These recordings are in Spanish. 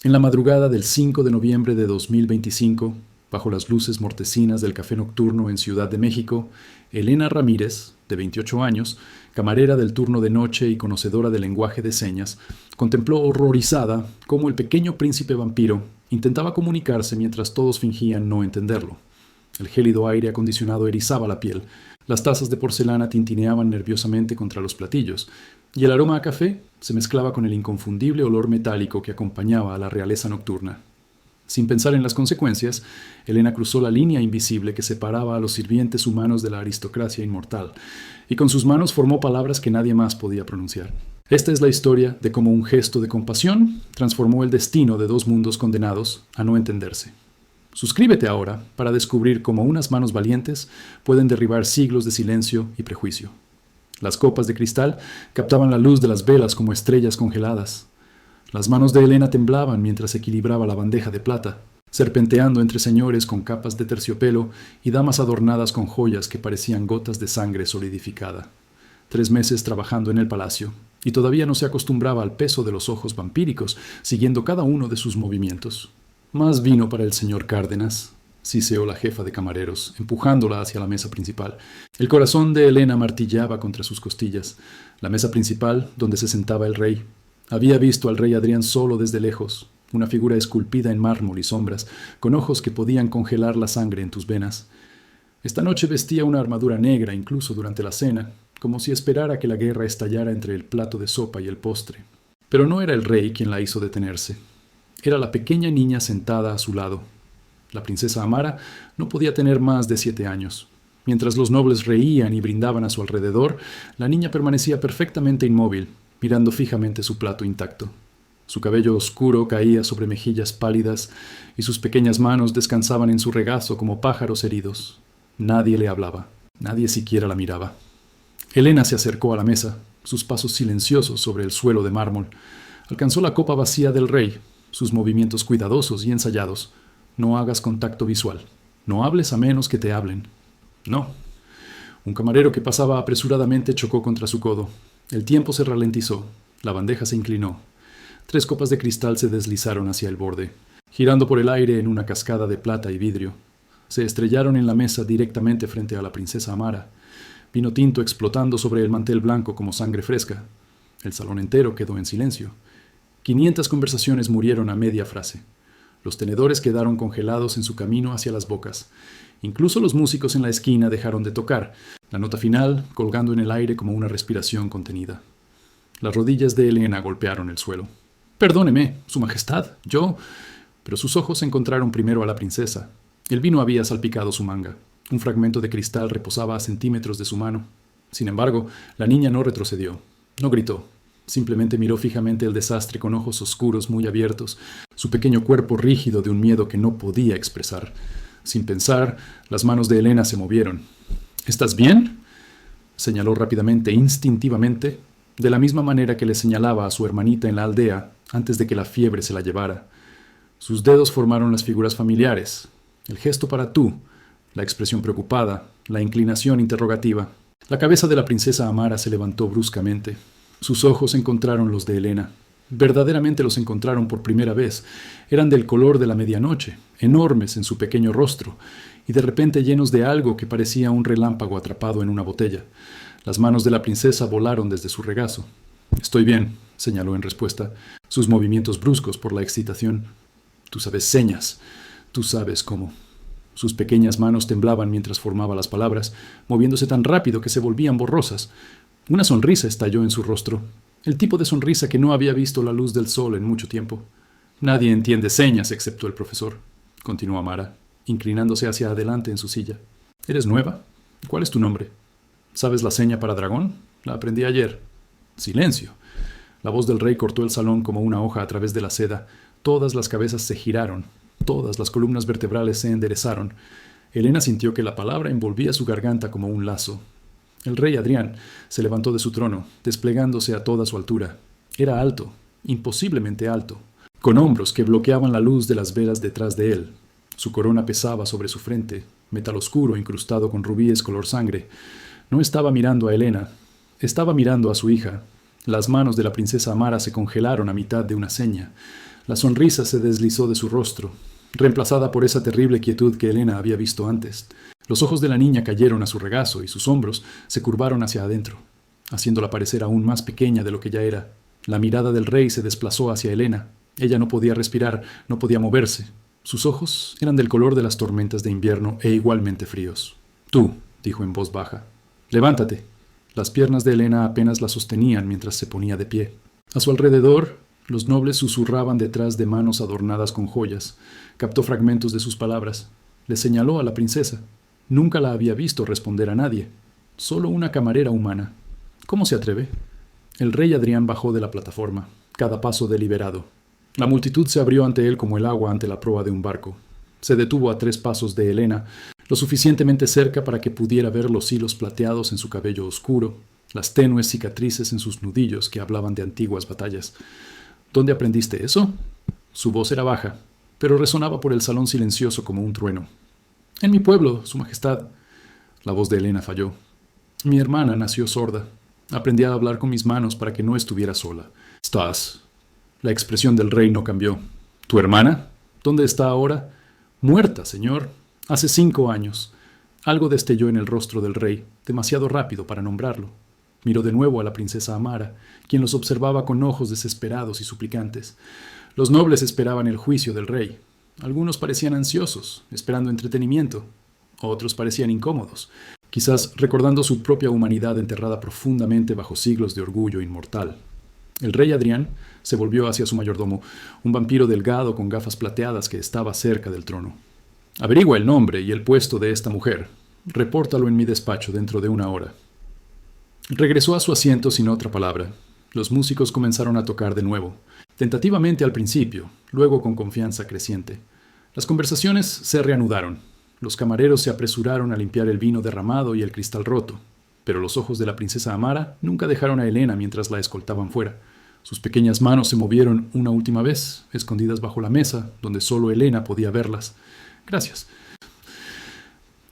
En la madrugada del 5 de noviembre de 2025, bajo las luces mortecinas del café nocturno en Ciudad de México, Elena Ramírez, de 28 años, camarera del turno de noche y conocedora del lenguaje de señas, contempló horrorizada cómo el pequeño príncipe vampiro intentaba comunicarse mientras todos fingían no entenderlo. El gélido aire acondicionado erizaba la piel, las tazas de porcelana tintineaban nerviosamente contra los platillos, y el aroma a café se mezclaba con el inconfundible olor metálico que acompañaba a la realeza nocturna. Sin pensar en las consecuencias, Elena cruzó la línea invisible que separaba a los sirvientes humanos de la aristocracia inmortal, y con sus manos formó palabras que nadie más podía pronunciar. Esta es la historia de cómo un gesto de compasión transformó el destino de dos mundos condenados a no entenderse. Suscríbete ahora para descubrir cómo unas manos valientes pueden derribar siglos de silencio y prejuicio. Las copas de cristal captaban la luz de las velas como estrellas congeladas. Las manos de Elena temblaban mientras equilibraba la bandeja de plata, serpenteando entre señores con capas de terciopelo y damas adornadas con joyas que parecían gotas de sangre solidificada. 3 meses trabajando en el palacio, y todavía no se acostumbraba al peso de los ojos vampíricos, siguiendo cada uno de sus movimientos. Más vino para el señor Cárdenas, siseó la jefa de camareros, empujándola hacia la mesa principal. El corazón de Elena martillaba contra sus costillas. La mesa principal, donde se sentaba el rey. Había visto al rey Adrián solo desde lejos, una figura esculpida en mármol y sombras, con ojos que podían congelar la sangre en tus venas. Esta noche vestía una armadura negra incluso durante la cena, como si esperara que la guerra estallara entre el plato de sopa y el postre. Pero no era el rey quien la hizo detenerse. Era la pequeña niña sentada a su lado. La princesa Amara no podía tener más de 7 años. Mientras los nobles reían y brindaban a su alrededor, la niña permanecía perfectamente inmóvil, mirando fijamente su plato intacto. Su cabello oscuro caía sobre mejillas pálidas y sus pequeñas manos descansaban en su regazo como pájaros heridos. Nadie le hablaba, nadie siquiera la miraba. Elena se acercó a la mesa, sus pasos silenciosos sobre el suelo de mármol. Alcanzó la copa vacía del rey, sus movimientos cuidadosos y ensayados. No hagas contacto visual. No hables a menos que te hablen. No. Un camarero que pasaba apresuradamente chocó contra su codo. El tiempo se ralentizó. La bandeja se inclinó. 3 copas de cristal se deslizaron hacia el borde, girando por el aire en una cascada de plata y vidrio. Se estrellaron en la mesa directamente frente a la princesa Amara. Vino tinto explotando sobre el mantel blanco como sangre fresca. El salón entero quedó en silencio. 500 conversaciones murieron a media frase. Los tenedores quedaron congelados en su camino hacia las bocas. Incluso los músicos en la esquina dejaron de tocar, la nota final colgando en el aire como una respiración contenida. Las rodillas de Elena golpearon el suelo. «Perdóneme, Su Majestad, yo...» Pero sus ojos encontraron primero a la princesa. El vino había salpicado su manga. Un fragmento de cristal reposaba a centímetros de su mano. Sin embargo, la niña no retrocedió. No gritó. Simplemente miró fijamente el desastre con ojos oscuros muy abiertos, su pequeño cuerpo rígido de un miedo que no podía expresar. Sin pensar, las manos de Elena se movieron. «¿Estás bien?», señaló rápidamente, instintivamente, de la misma manera que le señalaba a su hermanita en la aldea antes de que la fiebre se la llevara. Sus dedos formaron las figuras familiares, el gesto para tú, la expresión preocupada, la inclinación interrogativa. La cabeza de la princesa Amara se levantó bruscamente. Sus ojos encontraron los de Elena. Verdaderamente los encontraron por primera vez. Eran del color de la medianoche, enormes en su pequeño rostro, y de repente llenos de algo que parecía un relámpago atrapado en una botella. Las manos de la princesa volaron desde su regazo. «Estoy bien», señaló en respuesta, sus movimientos bruscos por la excitación. «Tú sabes señas. Tú sabes cómo». Sus pequeñas manos temblaban mientras formaba las palabras, moviéndose tan rápido que se volvían borrosas. Una sonrisa estalló en su rostro, el tipo de sonrisa que no había visto la luz del sol en mucho tiempo. «Nadie entiende señas excepto el profesor», continuó Amara, inclinándose hacia adelante en su silla. «¿Eres nueva? ¿Cuál es tu nombre? ¿Sabes la seña para dragón? La aprendí ayer». «Silencio». La voz del rey cortó el salón como una hoja a través de la seda. Todas las cabezas se giraron, todas las columnas vertebrales se enderezaron. Elena sintió que la palabra envolvía su garganta como un lazo. El rey Adrián se levantó de su trono, desplegándose a toda su altura. Era alto, imposiblemente alto, con hombros que bloqueaban la luz de las velas detrás de él. Su corona pesaba sobre su frente, metal oscuro incrustado con rubíes color sangre. No estaba mirando a Elena, estaba mirando a su hija. Las manos de la princesa Amara se congelaron a mitad de una seña. La sonrisa se deslizó de su rostro, reemplazada por esa terrible quietud que Elena había visto antes. Los ojos de la niña cayeron a su regazo y sus hombros se curvaron hacia adentro, haciéndola parecer aún más pequeña de lo que ya era. La mirada del rey se desplazó hacia Elena. Ella no podía respirar, no podía moverse. Sus ojos eran del color de las tormentas de invierno e igualmente fríos. Tú, dijo en voz baja, levántate. Las piernas de Elena apenas la sostenían mientras se ponía de pie. A su alrededor, los nobles susurraban detrás de manos adornadas con joyas. Captó fragmentos de sus palabras. Le señaló a la princesa. Nunca la había visto responder a nadie. Solo una camarera humana. ¿Cómo se atreve? El rey Adrián bajó de la plataforma, cada paso deliberado. La multitud se abrió ante él como el agua ante la proa de un barco. Se detuvo a 3 pasos de Elena, lo suficientemente cerca para que pudiera ver los hilos plateados en su cabello oscuro, las tenues cicatrices en sus nudillos que hablaban de antiguas batallas. ¿Dónde aprendiste eso? Su voz era baja, pero resonaba por el salón silencioso como un trueno. En mi pueblo, Su Majestad. La voz de Elena falló. Mi hermana nació sorda. Aprendí a hablar con mis manos para que no estuviera sola. Estás. La expresión del rey no cambió. ¿Tu hermana? ¿Dónde está ahora? Muerta, señor. Hace 5 años. Algo destelló en el rostro del rey, demasiado rápido para nombrarlo. Miró de nuevo a la princesa Amara, quien los observaba con ojos desesperados y suplicantes. Los nobles esperaban el juicio del rey. Algunos parecían ansiosos, esperando entretenimiento. Otros parecían incómodos, quizás recordando su propia humanidad enterrada profundamente bajo siglos de orgullo inmortal. El rey Adrián se volvió hacia su mayordomo, un vampiro delgado con gafas plateadas que estaba cerca del trono. Averigua el nombre y el puesto de esta mujer. Repórtalo en mi despacho dentro de 1 hora. Regresó a su asiento sin otra palabra. Los músicos comenzaron a tocar de nuevo, tentativamente al principio, luego con confianza creciente. Las conversaciones se reanudaron. Los camareros se apresuraron a limpiar el vino derramado y el cristal roto, pero los ojos de la princesa Amara nunca dejaron a Elena mientras la escoltaban fuera. Sus pequeñas manos se movieron una última vez, escondidas bajo la mesa, donde solo Elena podía verlas. Gracias.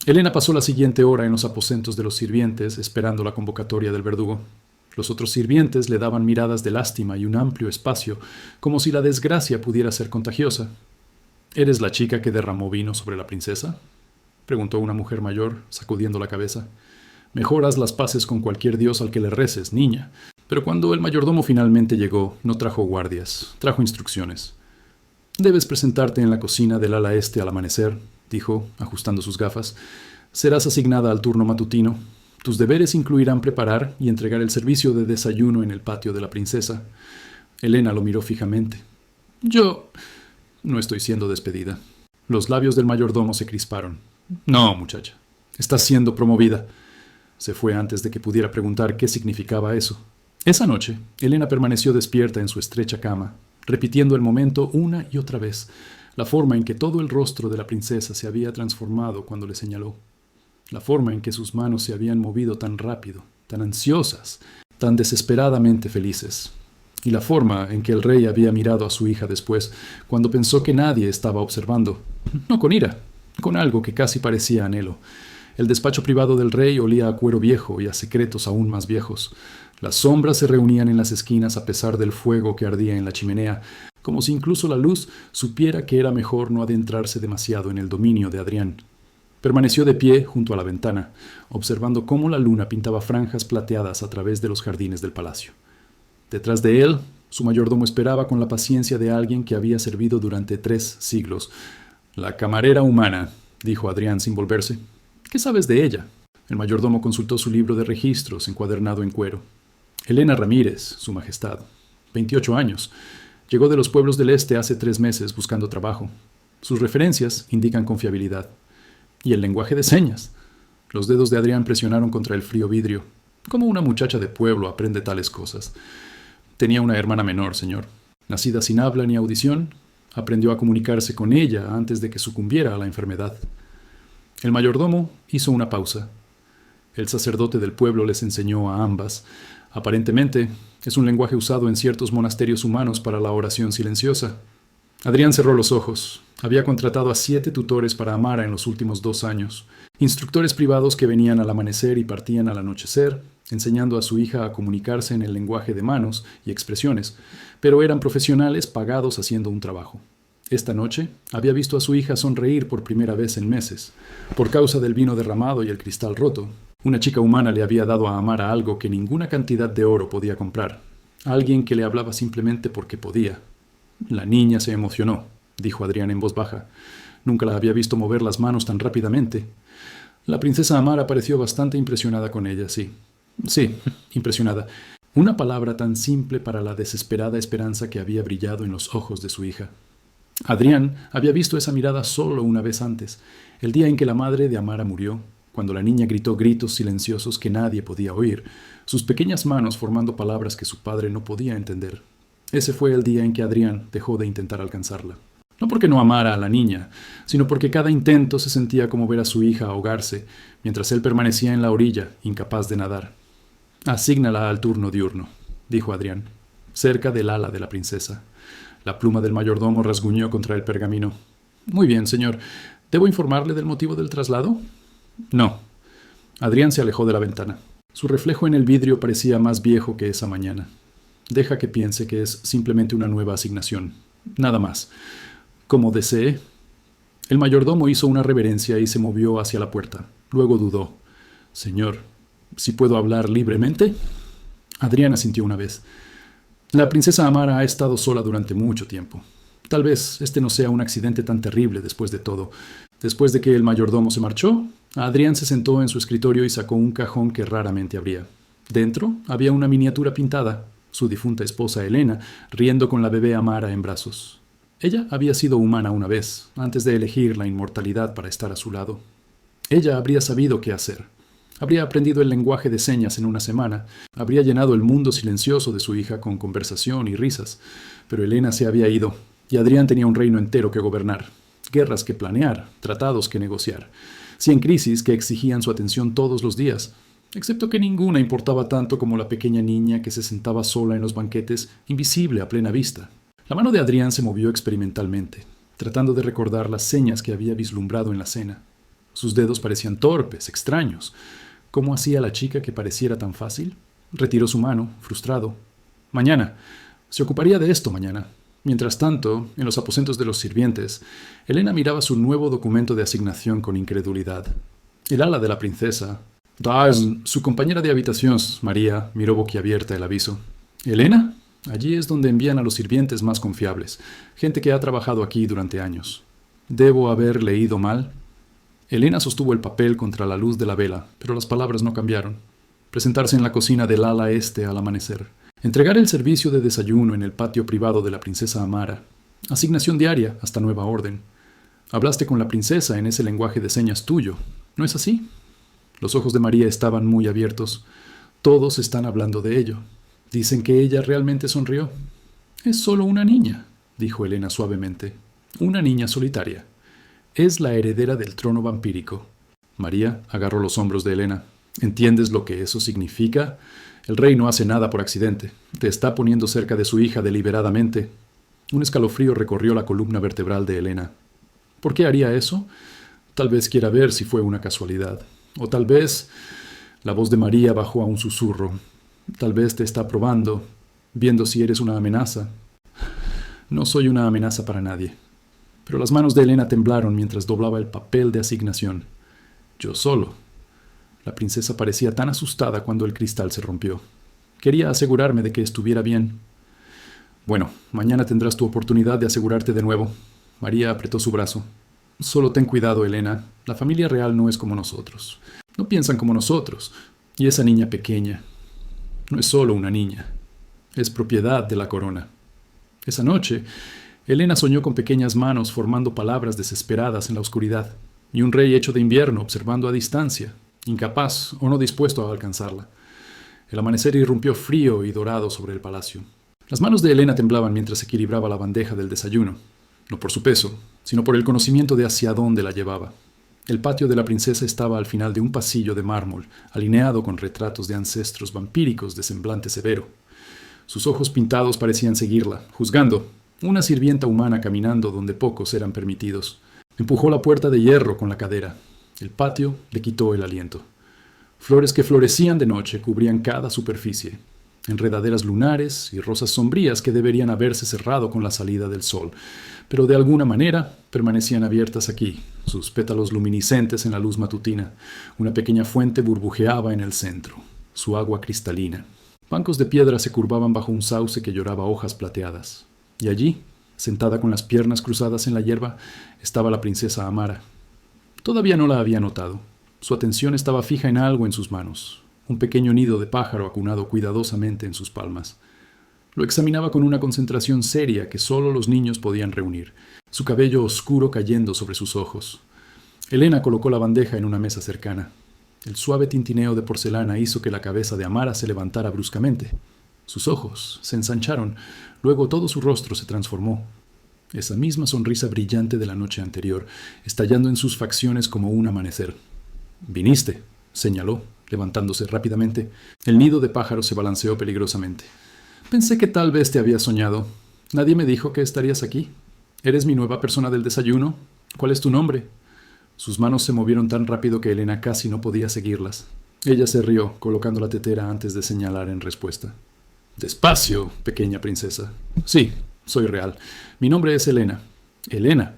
Elena pasó la siguiente hora en los aposentos de los sirvientes, esperando la convocatoria del verdugo. Los otros sirvientes le daban miradas de lástima y un amplio espacio, como si la desgracia pudiera ser contagiosa. ¿Eres la chica que derramó vino sobre la princesa?, preguntó una mujer mayor, sacudiendo la cabeza. Mejor haz las paces con cualquier dios al que le reces, niña. Pero cuando el mayordomo finalmente llegó, no trajo guardias, trajo instrucciones. Debes presentarte en la cocina del ala este al amanecer, dijo, ajustando sus gafas. Serás asignada al turno matutino. Tus deberes incluirán preparar y entregar el servicio de desayuno en el patio de la princesa. Elena lo miró fijamente. Yo no estoy siendo despedida. Los labios del mayordomo se crisparon. No, muchacha. Estás siendo promovida. Se fue antes de que pudiera preguntar qué significaba eso. Esa noche, Elena permaneció despierta en su estrecha cama, repitiendo el momento una y otra vez, la forma en que todo el rostro de la princesa se había transformado cuando le señaló, la forma en que sus manos se habían movido tan rápido, tan ansiosas, tan desesperadamente felices, y la forma en que el rey había mirado a su hija después, cuando pensó que nadie estaba observando, no con ira, con algo que casi parecía anhelo. El despacho privado del rey olía a cuero viejo y a secretos aún más viejos. Las sombras se reunían en las esquinas a pesar del fuego que ardía en la chimenea, como si incluso la luz supiera que era mejor no adentrarse demasiado en el dominio de Adrián. Permaneció de pie junto a la ventana, observando cómo la luna pintaba franjas plateadas a través de los jardines del palacio. Detrás de él, su mayordomo esperaba con la paciencia de alguien que había servido durante 3 siglos. «La camarera humana», dijo Adrián sin volverse. «¿Qué sabes de ella?» El mayordomo consultó su libro de registros encuadernado en cuero. Elena Ramírez, Su Majestad, 28 años. Llegó de los pueblos del este hace 3 meses buscando trabajo. Sus referencias indican confiabilidad. Y el lenguaje de señas. Los dedos de Adrián presionaron contra el frío vidrio. ¿Cómo una muchacha de pueblo aprende tales cosas? Tenía una hermana menor, señor. Nacida sin habla ni audición, aprendió a comunicarse con ella antes de que sucumbiera a la enfermedad. El mayordomo hizo una pausa. El sacerdote del pueblo les enseñó a ambas. Aparentemente, es un lenguaje usado en ciertos monasterios humanos para la oración silenciosa. Adrián cerró los ojos. Había contratado a 7 tutores para Amara en los últimos 2 años. Instructores privados que venían al amanecer y partían al anochecer, enseñando a su hija a comunicarse en el lenguaje de manos y expresiones, pero eran profesionales pagados haciendo un trabajo. Esta noche había visto a su hija sonreír por primera vez en meses. Por causa del vino derramado y el cristal roto, una chica humana le había dado a Amara algo que ninguna cantidad de oro podía comprar. Alguien que le hablaba simplemente porque podía. La niña se emocionó, dijo Adrián en voz baja. Nunca la había visto mover las manos tan rápidamente. La princesa Amara pareció bastante impresionada con ella, sí. Sí, impresionada. Una palabra tan simple para la desesperada esperanza que había brillado en los ojos de su hija. Adrián había visto esa mirada solo una vez antes, el día en que la madre de Amara murió, cuando la niña gritó gritos silenciosos que nadie podía oír, sus pequeñas manos formando palabras que su padre no podía entender. Ese fue el día en que Adrián dejó de intentar alcanzarla. No porque no amara a la niña, sino porque cada intento se sentía como ver a su hija ahogarse, mientras él permanecía en la orilla, incapaz de nadar. «Asígnala al turno diurno», dijo Adrián, cerca del ala de la princesa. La pluma del mayordomo rasguñó contra el pergamino. «Muy bien, señor. ¿Debo informarle del motivo del traslado?» «No». Adrián se alejó de la ventana. Su reflejo en el vidrio parecía más viejo que esa mañana. Deja que piense que es simplemente una nueva asignación. Nada más. Como desee. El mayordomo hizo una reverencia y se movió hacia la puerta. Luego dudó. «Señor, ¿si puedo hablar libremente?» Adrián asintió una vez. La princesa Amara ha estado sola durante mucho tiempo. Tal vez este no sea un accidente tan terrible después de todo. Después de que el mayordomo se marchó, Adrián se sentó en su escritorio y sacó un cajón que raramente abría. Dentro había una miniatura pintada, su difunta esposa Elena, riendo con la bebé Amara en brazos. Ella había sido humana una vez, antes de elegir la inmortalidad para estar a su lado. Ella habría sabido qué hacer. Habría aprendido el lenguaje de señas en una semana, habría llenado el mundo silencioso de su hija con conversación y risas, pero Elena se había ido, y Adrián tenía un reino entero que gobernar, guerras que planear, tratados que negociar, 100 crisis que exigían su atención todos los días, excepto que ninguna importaba tanto como la pequeña niña que se sentaba sola en los banquetes, invisible a plena vista. La mano de Adrián se movió experimentalmente, tratando de recordar las señas que había vislumbrado en la cena. Sus dedos parecían torpes, extraños. ¿Cómo hacía la chica que pareciera tan fácil? Retiró su mano, frustrado. Mañana. Se ocuparía de esto mañana. Mientras tanto, en los aposentos de los sirvientes, Elena miraba su nuevo documento de asignación con incredulidad. El ala de la princesa. Su compañera de habitación, María, miró boquiabierta el aviso. ¿Elena? Allí es donde envían a los sirvientes más confiables, gente que ha trabajado aquí durante años. ¿Debo haber leído mal? Elena sostuvo el papel contra la luz de la vela, pero las palabras no cambiaron. Presentarse en la cocina del ala este al amanecer. Entregar el servicio de desayuno en el patio privado de la princesa Amara. Asignación diaria hasta nueva orden. Hablaste con la princesa en ese lenguaje de señas tuyo, ¿no es así? Los ojos de María estaban muy abiertos. Todos están hablando de ello. Dicen que ella realmente sonrió. Es solo una niña, dijo Elena suavemente. Una niña solitaria. Es la heredera del trono vampírico. María agarró los hombros de Elena. ¿Entiendes lo que eso significa? El rey no hace nada por accidente. Te está poniendo cerca de su hija deliberadamente. Un escalofrío recorrió la columna vertebral de Elena. ¿Por qué haría eso? Tal vez quiera ver si fue una casualidad. O tal vez... La voz de María bajó a un susurro. Tal vez te está probando, viendo si eres una amenaza. No soy una amenaza para nadie. Pero las manos de Elena temblaron mientras doblaba el papel de asignación. Yo solo. La princesa parecía tan asustada cuando el cristal se rompió. Quería asegurarme de que estuviera bien. Bueno, mañana tendrás tu oportunidad de asegurarte de nuevo. María apretó su brazo. Solo ten cuidado, Elena. La familia real no es como nosotros. No piensan como nosotros. Y esa niña pequeña no es solo una niña. Es propiedad de la corona. Esa noche, Elena soñó con pequeñas manos formando palabras desesperadas en la oscuridad, y un rey hecho de invierno observando a distancia, incapaz o no dispuesto a alcanzarla. El amanecer irrumpió frío y dorado sobre el palacio. Las manos de Elena temblaban mientras equilibraba la bandeja del desayuno, no por su peso, sino por el conocimiento de hacia dónde la llevaba. El patio de la princesa estaba al final de un pasillo de mármol, alineado con retratos de ancestros vampíricos de semblante severo. Sus ojos pintados parecían seguirla, juzgando, una sirvienta humana caminando donde pocos eran permitidos. Empujó la puerta de hierro con la cadera. El patio le quitó el aliento. Flores que florecían de noche cubrían cada superficie, enredaderas lunares y rosas sombrías que deberían haberse cerrado con la salida del sol, pero de alguna manera permanecían abiertas aquí, sus pétalos luminiscentes en la luz matutina. Una pequeña fuente burbujeaba en el centro, su agua cristalina. Bancos de piedra se curvaban bajo un sauce que lloraba hojas plateadas. Y allí, sentada con las piernas cruzadas en la hierba, estaba la princesa Amara. Todavía no la había notado. Su atención estaba fija en algo en sus manos, un pequeño nido de pájaro acunado cuidadosamente en sus palmas. Lo examinaba con una concentración seria que solo los niños podían reunir, su cabello oscuro cayendo sobre sus ojos. Elena colocó la bandeja en una mesa cercana. El suave tintineo de porcelana hizo que la cabeza de Amara se levantara bruscamente. Sus ojos se ensancharon, luego todo su rostro se transformó. Esa misma sonrisa brillante de la noche anterior, estallando en sus facciones como un amanecer. «Viniste», señaló, levantándose rápidamente. El nido de pájaros se balanceó peligrosamente. «Pensé que tal vez te había soñado. Nadie me dijo que estarías aquí. ¿Eres mi nueva persona del desayuno? ¿Cuál es tu nombre?» Sus manos se movieron tan rápido que Elena casi no podía seguirlas. Ella se rió, colocando la tetera antes de señalar en respuesta. «Despacio, pequeña princesa. Sí, soy real. Mi nombre es Elena. Elena».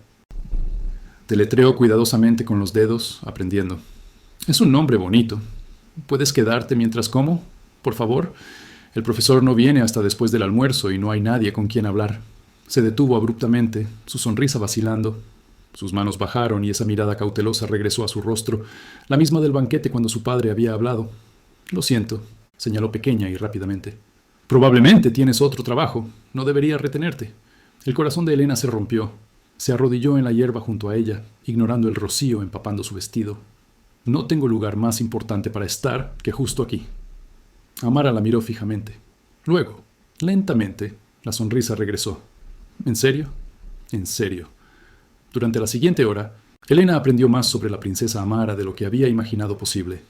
Deletreó cuidadosamente con los dedos, aprendiendo. «Es un nombre bonito. ¿Puedes quedarte mientras como? Por favor. El profesor no viene hasta después del almuerzo y no hay nadie con quien hablar». Se detuvo abruptamente, su sonrisa vacilando. Sus manos bajaron y esa mirada cautelosa regresó a su rostro, la misma del banquete cuando su padre había hablado. «Lo siento», señaló pequeña y rápidamente. «Probablemente tienes otro trabajo. No debería retenerte». El corazón de Elena se rompió. Se arrodilló en la hierba junto a ella, ignorando el rocío empapando su vestido. «No tengo lugar más importante para estar que justo aquí». Amara la miró fijamente. Luego, lentamente, la sonrisa regresó. «¿En serio? En serio». Durante la siguiente hora, Elena aprendió más sobre la princesa Amara de lo que había imaginado posible.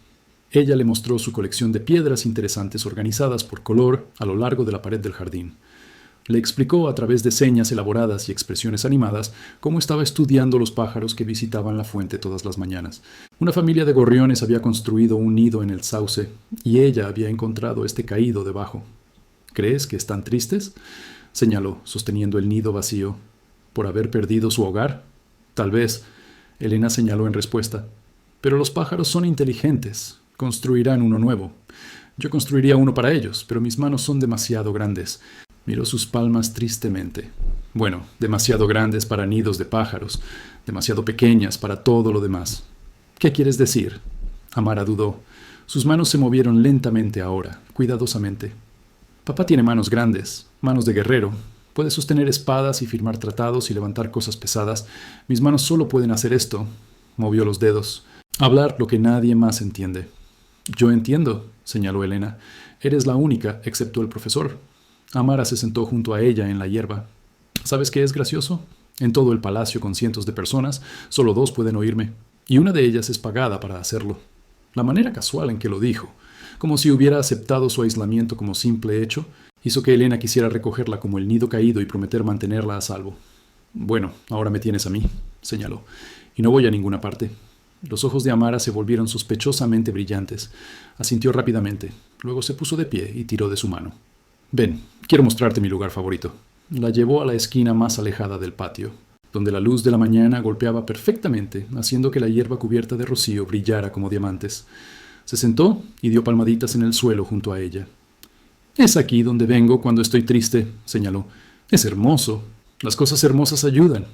Ella le mostró su colección de piedras interesantes organizadas por color a lo largo de la pared del jardín. Le explicó a través de señas elaboradas y expresiones animadas cómo estaba estudiando los pájaros que visitaban la fuente todas las mañanas. Una familia de gorriones había construido un nido en el sauce y ella había encontrado este caído debajo. «¿Crees que están tristes?», señaló, sosteniendo el nido vacío. «¿Por haber perdido su hogar?». «Tal vez», Elena señaló en respuesta. «Pero los pájaros son inteligentes. Construirán uno nuevo. Yo construiría uno para ellos, pero mis manos son demasiado grandes». Miró sus palmas tristemente. «Bueno, demasiado grandes para nidos de pájaros, demasiado pequeñas para todo lo demás». «¿Qué quieres decir?». Amara dudó. Sus manos se movieron lentamente ahora, cuidadosamente. «Papá tiene manos grandes, manos de guerrero. Puede sostener espadas y firmar tratados y levantar cosas pesadas. Mis manos solo pueden hacer esto». Movió los dedos. «Hablar lo que nadie más entiende». «Yo entiendo», señaló Elena. «Eres la única, excepto el profesor». Amara se sentó junto a ella en la hierba. «¿Sabes qué es gracioso? En todo el palacio con cientos de personas, solo 2 pueden oírme, y una de ellas es pagada para hacerlo». La manera casual en que lo dijo, como si hubiera aceptado su aislamiento como simple hecho, hizo que Elena quisiera recogerla como el nido caído y prometer mantenerla a salvo. «Bueno, ahora me tienes a mí», señaló, «y no voy a ninguna parte». Los ojos de Amara se volvieron sospechosamente brillantes. Asintió rápidamente, luego se puso de pie y tiró de su mano. «Ven, quiero mostrarte mi lugar favorito». La llevó a la esquina más alejada del patio, donde la luz de la mañana golpeaba perfectamente, haciendo que la hierba cubierta de rocío brillara como diamantes. Se sentó y dio palmaditas en el suelo junto a ella. «Es aquí donde vengo cuando estoy triste», señaló. «Es hermoso. Las cosas hermosas ayudan».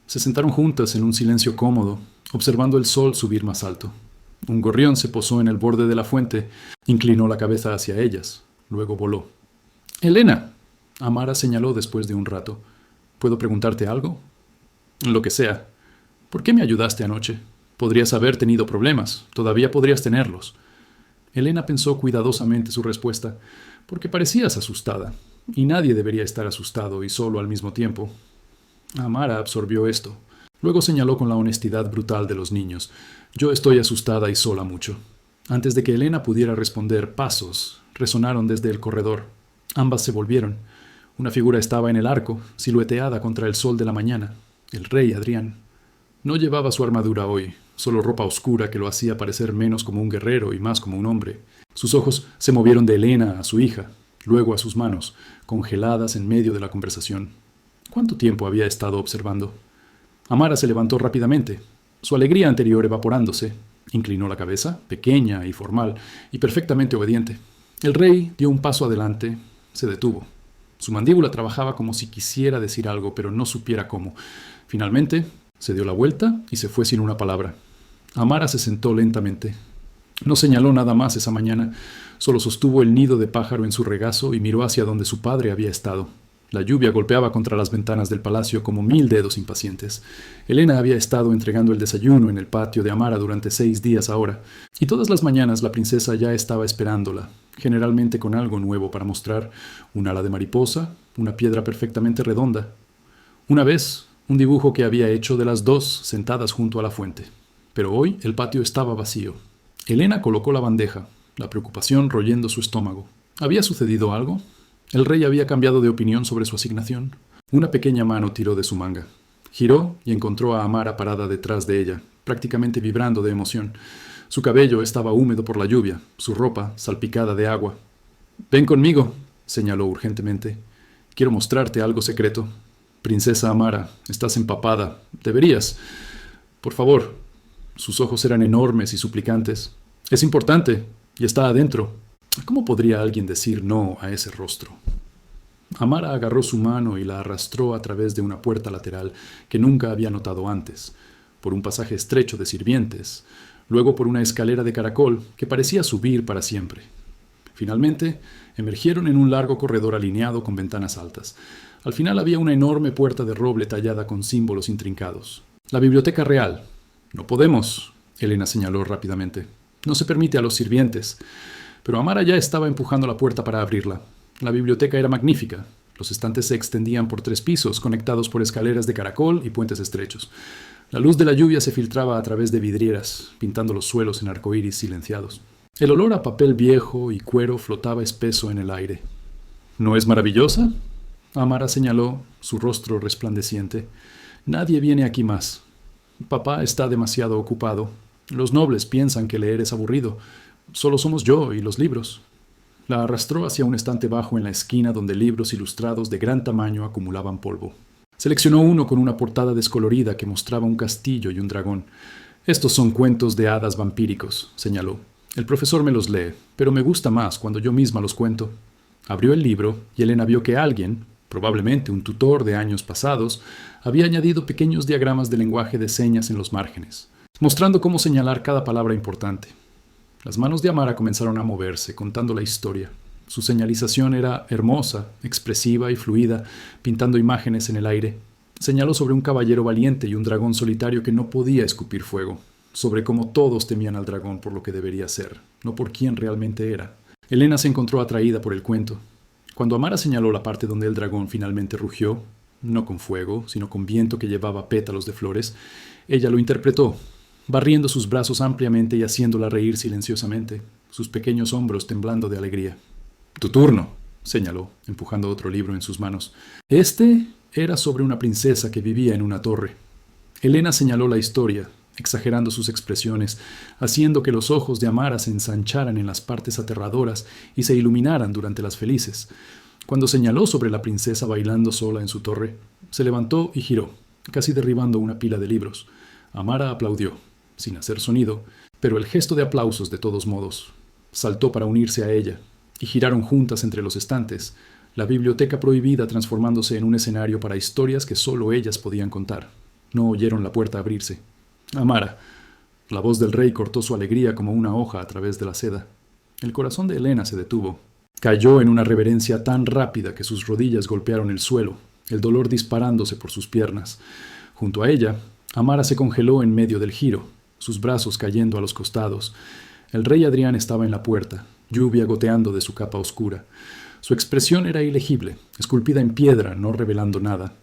Se sentaron juntas en un silencio cómodo, observando el sol subir más alto. Un gorrión se posó en el borde de la fuente, inclinó la cabeza hacia ellas, luego voló. «Elena», Amara señaló después de un rato. «¿Puedo preguntarte algo?». «Lo que sea». «¿Por qué me ayudaste anoche? Podrías haber tenido problemas. Todavía podrías tenerlos». Elena pensó cuidadosamente su respuesta. «Porque parecías asustada. Y nadie debería estar asustado y solo al mismo tiempo». Amara absorbió esto. Luego señaló con la honestidad brutal de los niños. «Yo estoy asustada y sola mucho». Antes de que Elena pudiera responder, pasos resonaron desde el corredor. Ambas se volvieron. Una figura estaba en el arco, silueteada contra el sol de la mañana. El rey Adrián. No llevaba su armadura hoy, solo ropa oscura que lo hacía parecer menos como un guerrero y más como un hombre. Sus ojos se movieron de Elena a su hija, luego a sus manos, congeladas en medio de la conversación. ¿Cuánto tiempo había estado observando? Amara se levantó rápidamente, su alegría anterior evaporándose. Inclinó la cabeza, pequeña y formal, y perfectamente obediente. El rey dio un paso adelante, se detuvo. Su mandíbula trabajaba como si quisiera decir algo, pero no supiera cómo. Finalmente, se dio la vuelta y se fue sin una palabra. Amara se sentó lentamente. No señaló nada más esa mañana, solo sostuvo el nido de pájaro en su regazo y miró hacia donde su padre había estado. La lluvia golpeaba contra las ventanas del palacio como 1000 dedos impacientes. Elena había estado entregando el desayuno en el patio de Amara durante 6 días ahora, y todas las mañanas la princesa ya estaba esperándola, generalmente con algo nuevo para mostrar: un ala de mariposa, una piedra perfectamente redonda. Una vez, un dibujo que había hecho de las dos sentadas junto a la fuente. Pero hoy el patio estaba vacío. Elena colocó la bandeja, la preocupación royendo su estómago. ¿Había sucedido algo? El rey había cambiado de opinión sobre su asignación. Una pequeña mano tiró de su manga. Giró y encontró a Amara parada detrás de ella, prácticamente vibrando de emoción. Su cabello estaba húmedo por la lluvia, su ropa salpicada de agua. «Ven conmigo», señaló urgentemente. «Quiero mostrarte algo secreto. Princesa Amara, estás empapada. Deberías. Por favor». Sus ojos eran enormes y suplicantes. «Es importante, y está adentro». ¿Cómo podría alguien decir no a ese rostro? Amara agarró su mano y la arrastró a través de una puerta lateral que nunca había notado antes, por un pasaje estrecho de sirvientes, luego por una escalera de caracol que parecía subir para siempre. Finalmente, emergieron en un largo corredor alineado con ventanas altas. Al final había una enorme puerta de roble tallada con símbolos intrincados. «La biblioteca real». «No podemos», Elena señaló rápidamente. «No se permite a los sirvientes». Pero Amara ya estaba empujando la puerta para abrirla. La biblioteca era magnífica. Los estantes se extendían por 3 pisos, conectados por escaleras de caracol y puentes estrechos. La luz de la lluvia se filtraba a través de vidrieras, pintando los suelos en arcoíris silenciados. El olor a papel viejo y cuero flotaba espeso en el aire. «¿No es maravillosa?», Amara señaló, su rostro resplandeciente. «Nadie viene aquí más. Papá está demasiado ocupado. Los nobles piensan que leer es aburrido. Solo somos yo y los libros». La arrastró hacia un estante bajo en la esquina donde libros ilustrados de gran tamaño acumulaban polvo. Seleccionó uno con una portada descolorida que mostraba un castillo y un dragón. «Estos son cuentos de hadas vampíricos», señaló. «El profesor me los lee, pero me gusta más cuando yo misma los cuento». Abrió el libro y Elena vio que alguien, probablemente un tutor de años pasados, había añadido pequeños diagramas de lenguaje de señas en los márgenes, mostrando cómo señalar cada palabra importante. Las manos de Amara comenzaron a moverse, contando la historia. Su señalización era hermosa, expresiva y fluida, pintando imágenes en el aire. Señaló sobre un caballero valiente y un dragón solitario que no podía escupir fuego, sobre cómo todos temían al dragón por lo que debería ser, no por quién realmente era. Elena se encontró atraída por el cuento. Cuando Amara señaló la parte donde el dragón finalmente rugió, no con fuego, sino con viento que llevaba pétalos de flores, ella lo interpretó, barriendo sus brazos ampliamente y haciéndola reír silenciosamente, sus pequeños hombros temblando de alegría. «Tu turno», señaló, empujando otro libro en sus manos. Este era sobre una princesa que vivía en una torre. Elena señaló la historia, exagerando sus expresiones, haciendo que los ojos de Amara se ensancharan en las partes aterradoras y se iluminaran durante las felices. Cuando señaló sobre la princesa bailando sola en su torre, se levantó y giró, casi derribando una pila de libros. Amara aplaudió, sin hacer sonido, pero el gesto de aplausos de todos modos. Saltó para unirse a ella, y giraron juntas entre los estantes, la biblioteca prohibida transformándose en un escenario para historias que solo ellas podían contar. No oyeron la puerta abrirse. «Amara». La voz del rey cortó su alegría como una hoja a través de la seda. El corazón de Elena se detuvo. Cayó en una reverencia tan rápida que sus rodillas golpearon el suelo, el dolor disparándose por sus piernas. Junto a ella, Amara se congeló en medio del giro, sus brazos cayendo a los costados. El rey Adrián estaba en la puerta, lluvia goteando de su capa oscura. Su expresión era ilegible, esculpida en piedra, no revelando nada.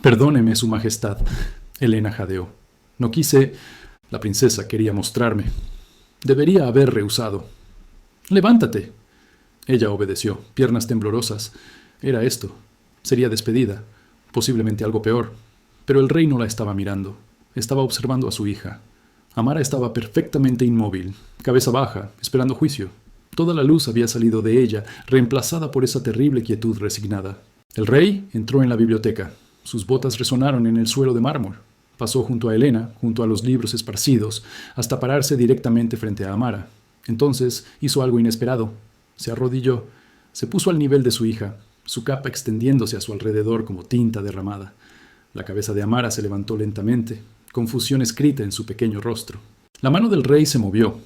«Perdóneme, su majestad», Elena jadeó. «No quise». La princesa quería mostrarme. Debería haber rehusado. «Levántate». Ella obedeció, piernas temblorosas. Era esto. Sería despedida. Posiblemente algo peor. Pero el rey no la estaba mirando. Estaba observando a su hija. Amara estaba perfectamente inmóvil, cabeza baja, esperando juicio. Toda la luz había salido de ella, reemplazada por esa terrible quietud resignada. El rey entró en la biblioteca. Sus botas resonaron en el suelo de mármol. Pasó junto a Helena, junto a los libros esparcidos, hasta pararse directamente frente a Amara. Entonces hizo algo inesperado. Se arrodilló, se puso al nivel de su hija, su capa extendiéndose a su alrededor como tinta derramada. La cabeza de Amara se levantó lentamente, confusión escrita en su pequeño rostro. La mano del rey se movió,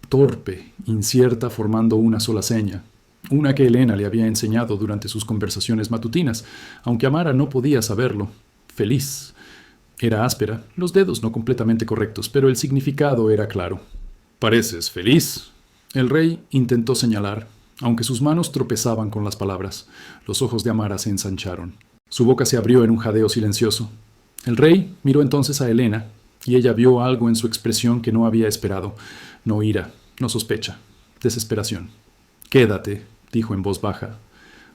torpe, incierta, formando una sola seña, una que Helena le había enseñado durante sus conversaciones matutinas, aunque Amara no podía saberlo. Feliz. Era áspera, los dedos no completamente correctos, pero el significado era claro. «¿Pareces feliz?». El rey intentó señalar, aunque sus manos tropezaban con las palabras. Los ojos de Amara se ensancharon. Su boca se abrió en un jadeo silencioso. El rey miró entonces a Helena, y ella vio algo en su expresión que no había esperado. No ira, no sospecha, desesperación. «Quédate», dijo en voz baja.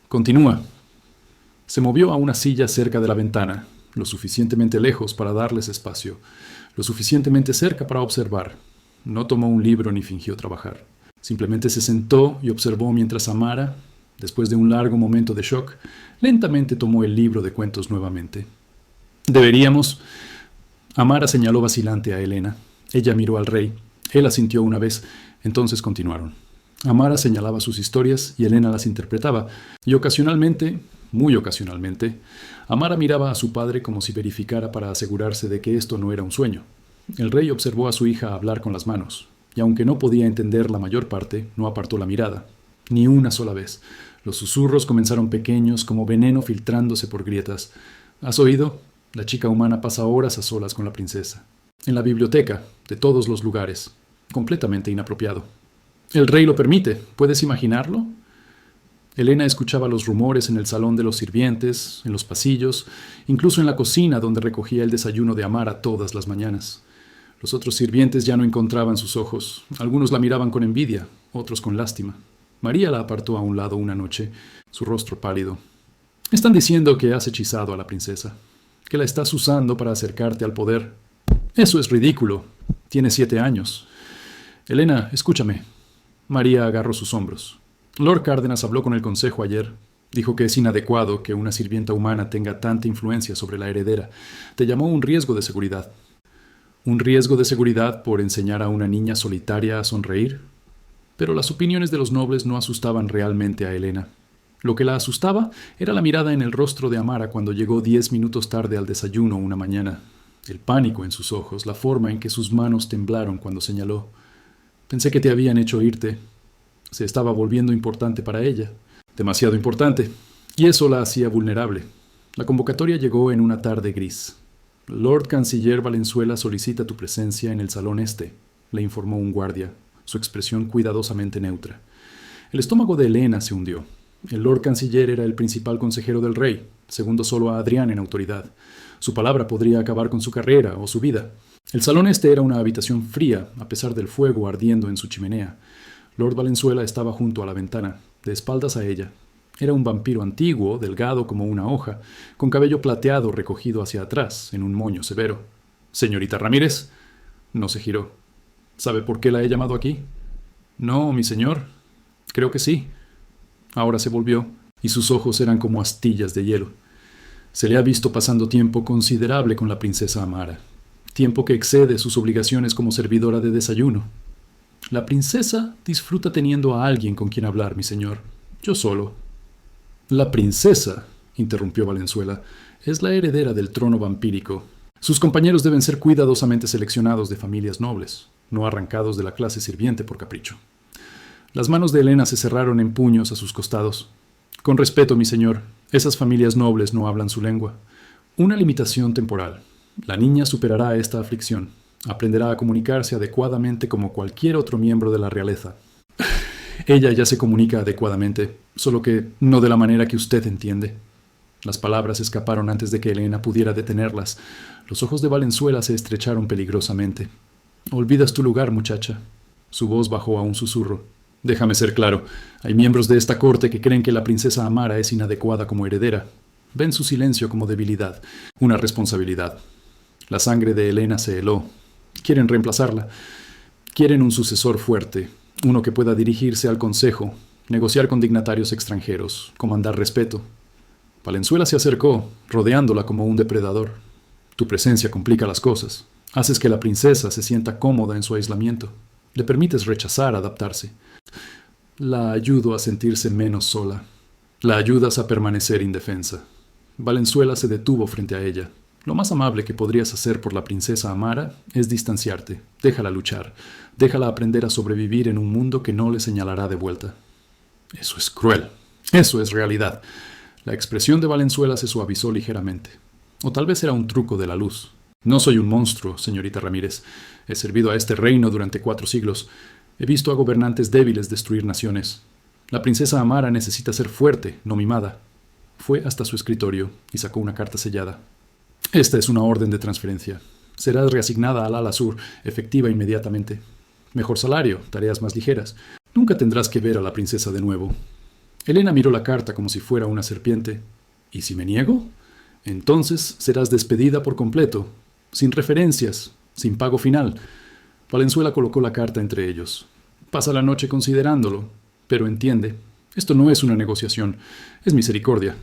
«Continúa». Se movió a una silla cerca de la ventana, lo suficientemente lejos para darles espacio, lo suficientemente cerca para observar. No tomó un libro ni fingió trabajar. Simplemente se sentó y observó mientras Amara, después de un largo momento de shock, lentamente tomó el libro de cuentos nuevamente. «Deberíamos...». Amara señaló vacilante a Helena. Ella miró al rey. Él asintió una vez. Entonces continuaron. Amara señalaba sus historias y Helena las interpretaba. Y ocasionalmente, muy ocasionalmente, Amara miraba a su padre como si verificara para asegurarse de que esto no era un sueño. El rey observó a su hija hablar con las manos. Y aunque no podía entender la mayor parte, no apartó la mirada. Ni una sola vez. Los susurros comenzaron pequeños, como veneno filtrándose por grietas. ¿Has oído? La chica humana pasa horas a solas con la princesa. En la biblioteca, de todos los lugares. Completamente inapropiado. El rey lo permite. ¿Puedes imaginarlo? Helena escuchaba los rumores en el salón de los sirvientes, en los pasillos, incluso en la cocina donde recogía el desayuno de Amara todas las mañanas. Los otros sirvientes ya no encontraban sus ojos. Algunos la miraban con envidia, otros con lástima. María la apartó a un lado una noche, su rostro pálido. «Están diciendo que has hechizado a la princesa, que la estás usando para acercarte al poder. Eso es ridículo. Tiene 7 años. Helena, escúchame». María agarró sus hombros. «Lord Cárdenas habló con el consejo ayer. Dijo que es inadecuado que una sirvienta humana tenga tanta influencia sobre la heredera. Te llamó un riesgo de seguridad». ¿Un riesgo de seguridad por enseñar a una niña solitaria a sonreír? Pero las opiniones de los nobles no asustaban realmente a Helena. Lo que la asustaba era la mirada en el rostro de Amara cuando llegó 10 minutos tarde al desayuno una mañana. El pánico en sus ojos, la forma en que sus manos temblaron cuando señaló. «Pensé que te habían hecho irte». Se estaba volviendo importante para ella. Demasiado importante. Y eso la hacía vulnerable. La convocatoria llegó en una tarde gris. «Lord Canciller Valenzuela solicita tu presencia en el salón este», le informó un guardia, su expresión cuidadosamente neutra. El estómago de Helena se hundió. El Lord Canciller era el principal consejero del rey, segundo solo a Adrián en autoridad. Su palabra podría acabar con su carrera o su vida. El salón este era una habitación fría, a pesar del fuego ardiendo en su chimenea. Lord Valenzuela estaba junto a la ventana, de espaldas a ella. Era un vampiro antiguo, delgado como una hoja, con cabello plateado recogido hacia atrás, en un moño severo. «Señorita Ramírez». No se giró. «¿Sabe por qué la he llamado aquí?» «No, mi señor. Creo que sí». Ahora se volvió, y sus ojos eran como astillas de hielo. Se le ha visto pasando tiempo considerable con la princesa Amara. Tiempo que excede sus obligaciones como servidora de desayuno. «La princesa disfruta teniendo a alguien con quien hablar, mi señor. Yo solo». «La princesa», interrumpió Valenzuela, «es la heredera del trono vampírico. Sus compañeros deben ser cuidadosamente seleccionados de familias nobles, no arrancados de la clase sirviente por capricho». Las manos de Helena se cerraron en puños a sus costados. «Con respeto, mi señor, esas familias nobles no hablan su lengua. Una limitación temporal. La niña superará esta aflicción. Aprenderá a comunicarse adecuadamente como cualquier otro miembro de la realeza». «Ella ya se comunica adecuadamente, solo que no de la manera que usted entiende». Las palabras escaparon antes de que Helena pudiera detenerlas. Los ojos de Valenzuela se estrecharon peligrosamente. «Olvidas tu lugar, muchacha». Su voz bajó a un susurro. «Déjame ser claro. Hay miembros de esta corte que creen que la princesa Amara es inadecuada como heredera. Ven su silencio como debilidad, una responsabilidad». La sangre de Helena se heló. Quieren reemplazarla. Quieren un sucesor fuerte, uno que pueda dirigirse al consejo, negociar con dignatarios extranjeros, comandar respeto. Valenzuela se acercó, rodeándola como un depredador. Tu presencia complica las cosas. Haces que la princesa se sienta cómoda en su aislamiento. Le permites rechazar adaptarse. La ayudo a sentirse menos sola. La ayudas a permanecer indefensa. Valenzuela se detuvo frente a ella. Lo más amable que podrías hacer por la princesa Amara es distanciarte. Déjala luchar. Déjala aprender a sobrevivir en un mundo que no le señalará de vuelta. Eso es cruel. Eso es realidad. La expresión de Valenzuela se suavizó ligeramente. O tal vez era un truco de la luz. No soy un monstruo, señorita Ramírez. He servido a este reino durante 4 siglos. He visto a gobernantes débiles destruir naciones. La princesa Amara necesita ser fuerte, no mimada. Fue hasta su escritorio y sacó una carta sellada. Esta es una orden de transferencia. Serás reasignada al ala sur, efectiva inmediatamente. Mejor salario, tareas más ligeras. Nunca tendrás que ver a la princesa de nuevo. Elena miró la carta como si fuera una serpiente. ¿Y si me niego? Entonces serás despedida por completo, sin referencias, sin pago final. Valenzuela colocó la carta entre ellos. Pasa la noche considerándolo, pero entiende, esto no es una negociación, es misericordia.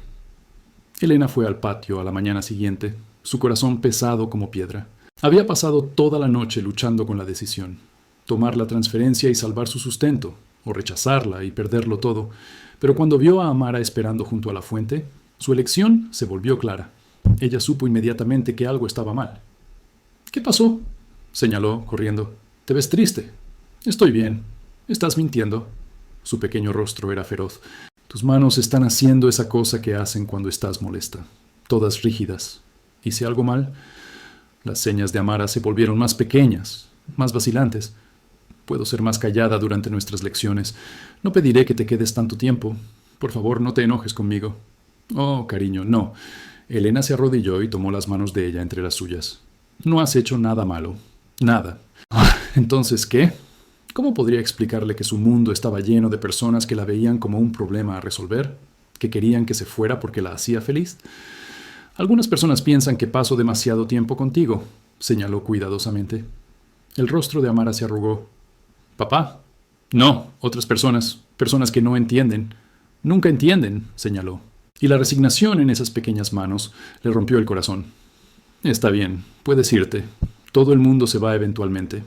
Elena fue al patio a la mañana siguiente, su corazón pesado como piedra. Había pasado toda la noche luchando con la decisión. Tomar la transferencia y salvar su sustento, o rechazarla y perderlo todo. Pero cuando vio a Amara esperando junto a la fuente, su elección se volvió clara. Ella supo inmediatamente que algo estaba mal. ¿Qué pasó?, señaló, corriendo. «Te ves triste». «Estoy bien. Estás mintiendo». Su pequeño rostro era feroz. «Tus manos están haciendo esa cosa que hacen cuando estás molesta. Todas rígidas. ¿Hice algo mal?» Las señas de Amara se volvieron más pequeñas, más vacilantes. «Puedo ser más callada durante nuestras lecciones. No pediré que te quedes tanto tiempo. Por favor, no te enojes conmigo». «Oh, cariño, no». Elena se arrodilló y tomó las manos de ella entre las suyas. «No has hecho nada malo. Nada». «¿Entonces qué?» ¿Cómo podría explicarle que su mundo estaba lleno de personas que la veían como un problema a resolver? ¿Que querían que se fuera porque la hacía feliz? «Algunas personas piensan que paso demasiado tiempo contigo», señaló cuidadosamente. El rostro de Amara se arrugó. «Papá». «No, otras personas. Personas que no entienden». «Nunca entienden», señaló. Y la resignación en esas pequeñas manos le rompió el corazón. «Está bien, puedes irte. Todo el mundo se va eventualmente».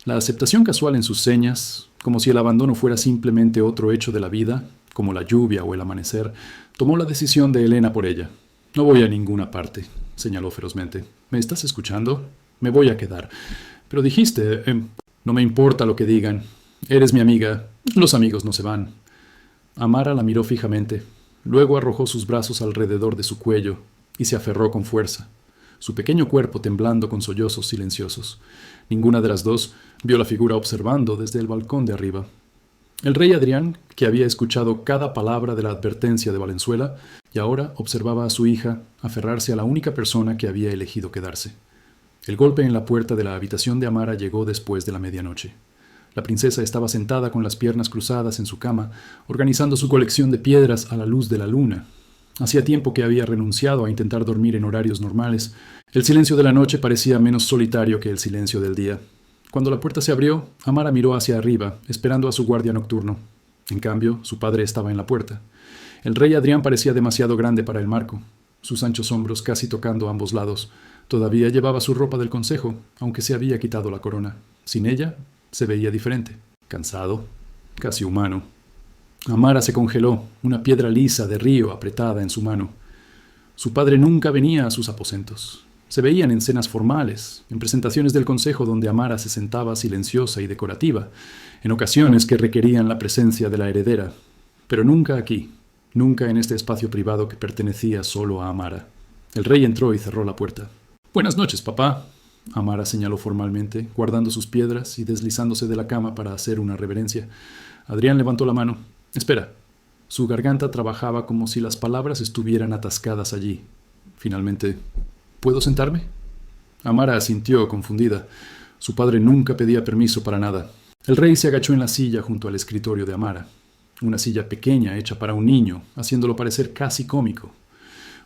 La aceptación casual en sus señas, como si el abandono fuera simplemente otro hecho de la vida, como la lluvia o el amanecer, tomó la decisión de Elena por ella. «No voy a ninguna parte», señaló ferozmente. «¿Me estás escuchando? Me voy a quedar. Pero dijiste, no me importa lo que digan. Eres mi amiga. Los amigos no se van». Amara la miró fijamente. Luego arrojó sus brazos alrededor de su cuello y se aferró con fuerza, su pequeño cuerpo temblando con sollozos silenciosos. Ninguna de las dos vio la figura observando desde el balcón de arriba. El rey Adrián, que había escuchado cada palabra de la advertencia de Valenzuela, y ahora observaba a su hija aferrarse a la única persona que había elegido quedarse. El golpe en la puerta de la habitación de Amara llegó después de la medianoche. La princesa estaba sentada con las piernas cruzadas en su cama, organizando su colección de piedras a la luz de la luna. Hacía tiempo que había renunciado a intentar dormir en horarios normales. El silencio de la noche parecía menos solitario que el silencio del día. Cuando la puerta se abrió, Amara miró hacia arriba, esperando a su guardia nocturno. En cambio, su padre estaba en la puerta. El rey Adrián parecía demasiado grande para el marco, sus anchos hombros casi tocando ambos lados. Todavía llevaba su ropa del consejo, aunque se había quitado la corona. Sin ella, se veía diferente, cansado, casi humano. Amara se congeló, una piedra lisa de río apretada en su mano. Su padre nunca venía a sus aposentos. Se veían en cenas formales, en presentaciones del consejo donde Amara se sentaba silenciosa y decorativa, en ocasiones que requerían la presencia de la heredera, pero nunca aquí, nunca en este espacio privado que pertenecía solo a Amara. El rey entró y cerró la puerta. «Buenas noches, papá», Amara señaló formalmente, guardando sus piedras y deslizándose de la cama para hacer una reverencia. Adrián levantó la mano. «Espera». Su garganta trabajaba como si las palabras estuvieran atascadas allí. Finalmente, «¿Puedo sentarme?». Amara asintió, confundida. Su padre nunca pedía permiso para nada. El rey se agachó en la silla junto al escritorio de Amara. Una silla pequeña hecha para un niño, haciéndolo parecer casi cómico.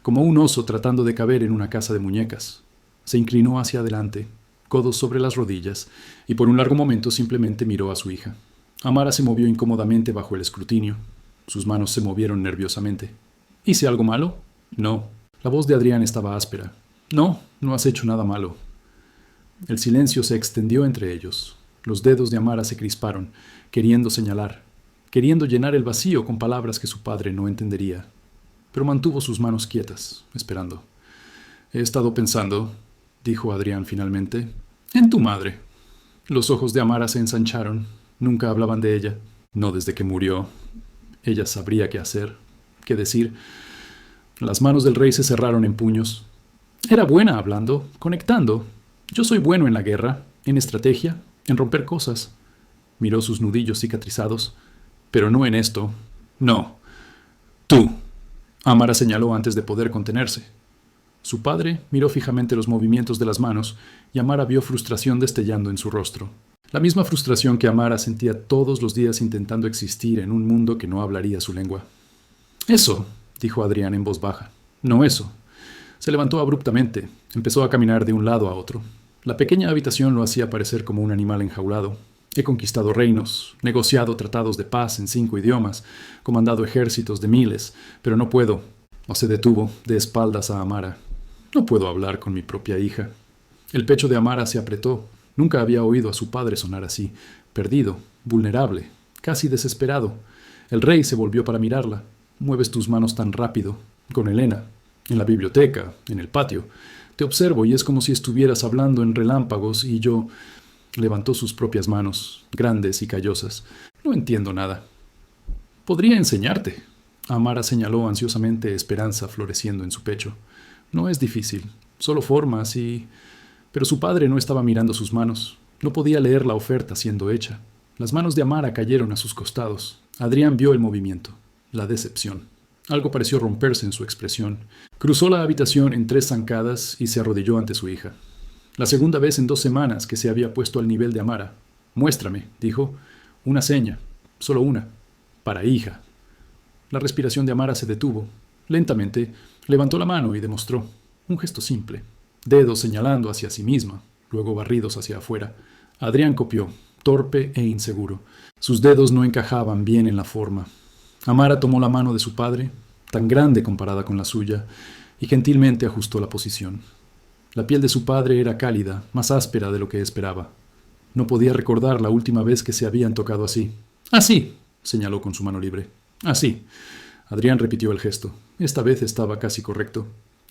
Como un oso tratando de caber en una casa de muñecas. Se inclinó hacia adelante, codos sobre las rodillas, y por un largo momento simplemente miró a su hija. Amara se movió incómodamente bajo el escrutinio. Sus manos se movieron nerviosamente. ¿Hice algo malo? No. La voz de Adrián estaba áspera. No, no has hecho nada malo. El silencio se extendió entre ellos. Los dedos de Amara se crisparon, queriendo señalar, queriendo llenar el vacío con palabras que su padre no entendería. Pero mantuvo sus manos quietas, esperando. He estado pensando, dijo Adrián finalmente, en tu madre. Los ojos de Amara se ensancharon. Nunca hablaban de ella. No desde que murió. Ella sabría qué hacer, qué decir. Las manos del rey se cerraron en puños. Era buena hablando, conectando. Yo soy bueno en la guerra, en estrategia, en romper cosas. Miró sus nudillos cicatrizados. Pero no en esto. No. Tú. Amara señaló antes de poder contenerse. Su padre miró fijamente los movimientos de las manos y Amara vio frustración destellando en su rostro. La misma frustración que Amara sentía todos los días intentando existir en un mundo que no hablaría su lengua. Eso, dijo Adrián en voz baja. No eso. Se levantó abruptamente. Empezó a caminar de un lado a otro. La pequeña habitación lo hacía parecer como un animal enjaulado. He conquistado reinos, negociado tratados de paz en 5 idiomas, comandado ejércitos de miles, pero no puedo. O se detuvo, de espaldas a Amara. No puedo hablar con mi propia hija. El pecho de Amara se apretó. Nunca había oído a su padre sonar así, perdido, vulnerable, casi desesperado. El rey se volvió para mirarla. Mueves tus manos tan rápido. Con Elena. En la biblioteca, en el patio. Te observo y es como si estuvieras hablando en relámpagos y yo... Levantó sus propias manos, grandes y callosas. No entiendo nada. Podría enseñarte. Amara señaló ansiosamente esperanza floreciendo en su pecho. No es difícil, solo formas y... Pero su padre no estaba mirando sus manos. No podía leer la oferta siendo hecha. Las manos de Amara cayeron a sus costados. Adrián vio el movimiento, la decepción. Algo pareció romperse en su expresión. Cruzó la habitación en 3 zancadas y se arrodilló ante su hija. La segunda vez en 2 semanas que se había puesto al nivel de Amara. Muéstrame, dijo. Una seña, solo una. Para hija. La respiración de Amara se detuvo. Lentamente, levantó la mano y demostró. Un gesto simple. Dedos señalando hacia sí misma, luego barridos hacia afuera. Adrián copió, torpe e inseguro. Sus dedos no encajaban bien en la forma. Amara tomó la mano de su padre, tan grande comparada con la suya, y gentilmente ajustó la posición. La piel de su padre era cálida, más áspera de lo que esperaba. No podía recordar la última vez que se habían tocado así. «Así», señaló con su mano libre. «Así». Adrián repitió el gesto. Esta vez estaba casi correcto.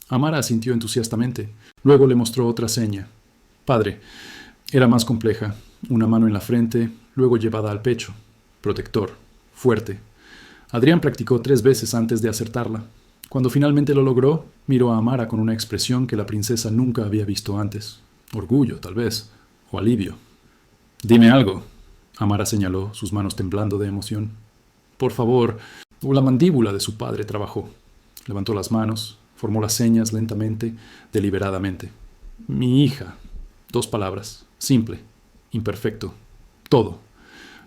Amara asintió entusiastamente. Luego le mostró otra seña. «Padre». Era más compleja. Una mano en la frente, luego llevada al pecho. Protector. Fuerte. Adrián practicó 3 veces antes de acertarla. Cuando finalmente lo logró, miró a Amara con una expresión que la princesa nunca había visto antes. Orgullo, tal vez, o alivio. «Dime algo», Amara señaló, sus manos temblando de emoción. «Por favor». La mandíbula de su padre trabajó. Levantó las manos, formó las señas lentamente, deliberadamente. «Mi hija». 2 palabras. Simple. Imperfecto. Todo.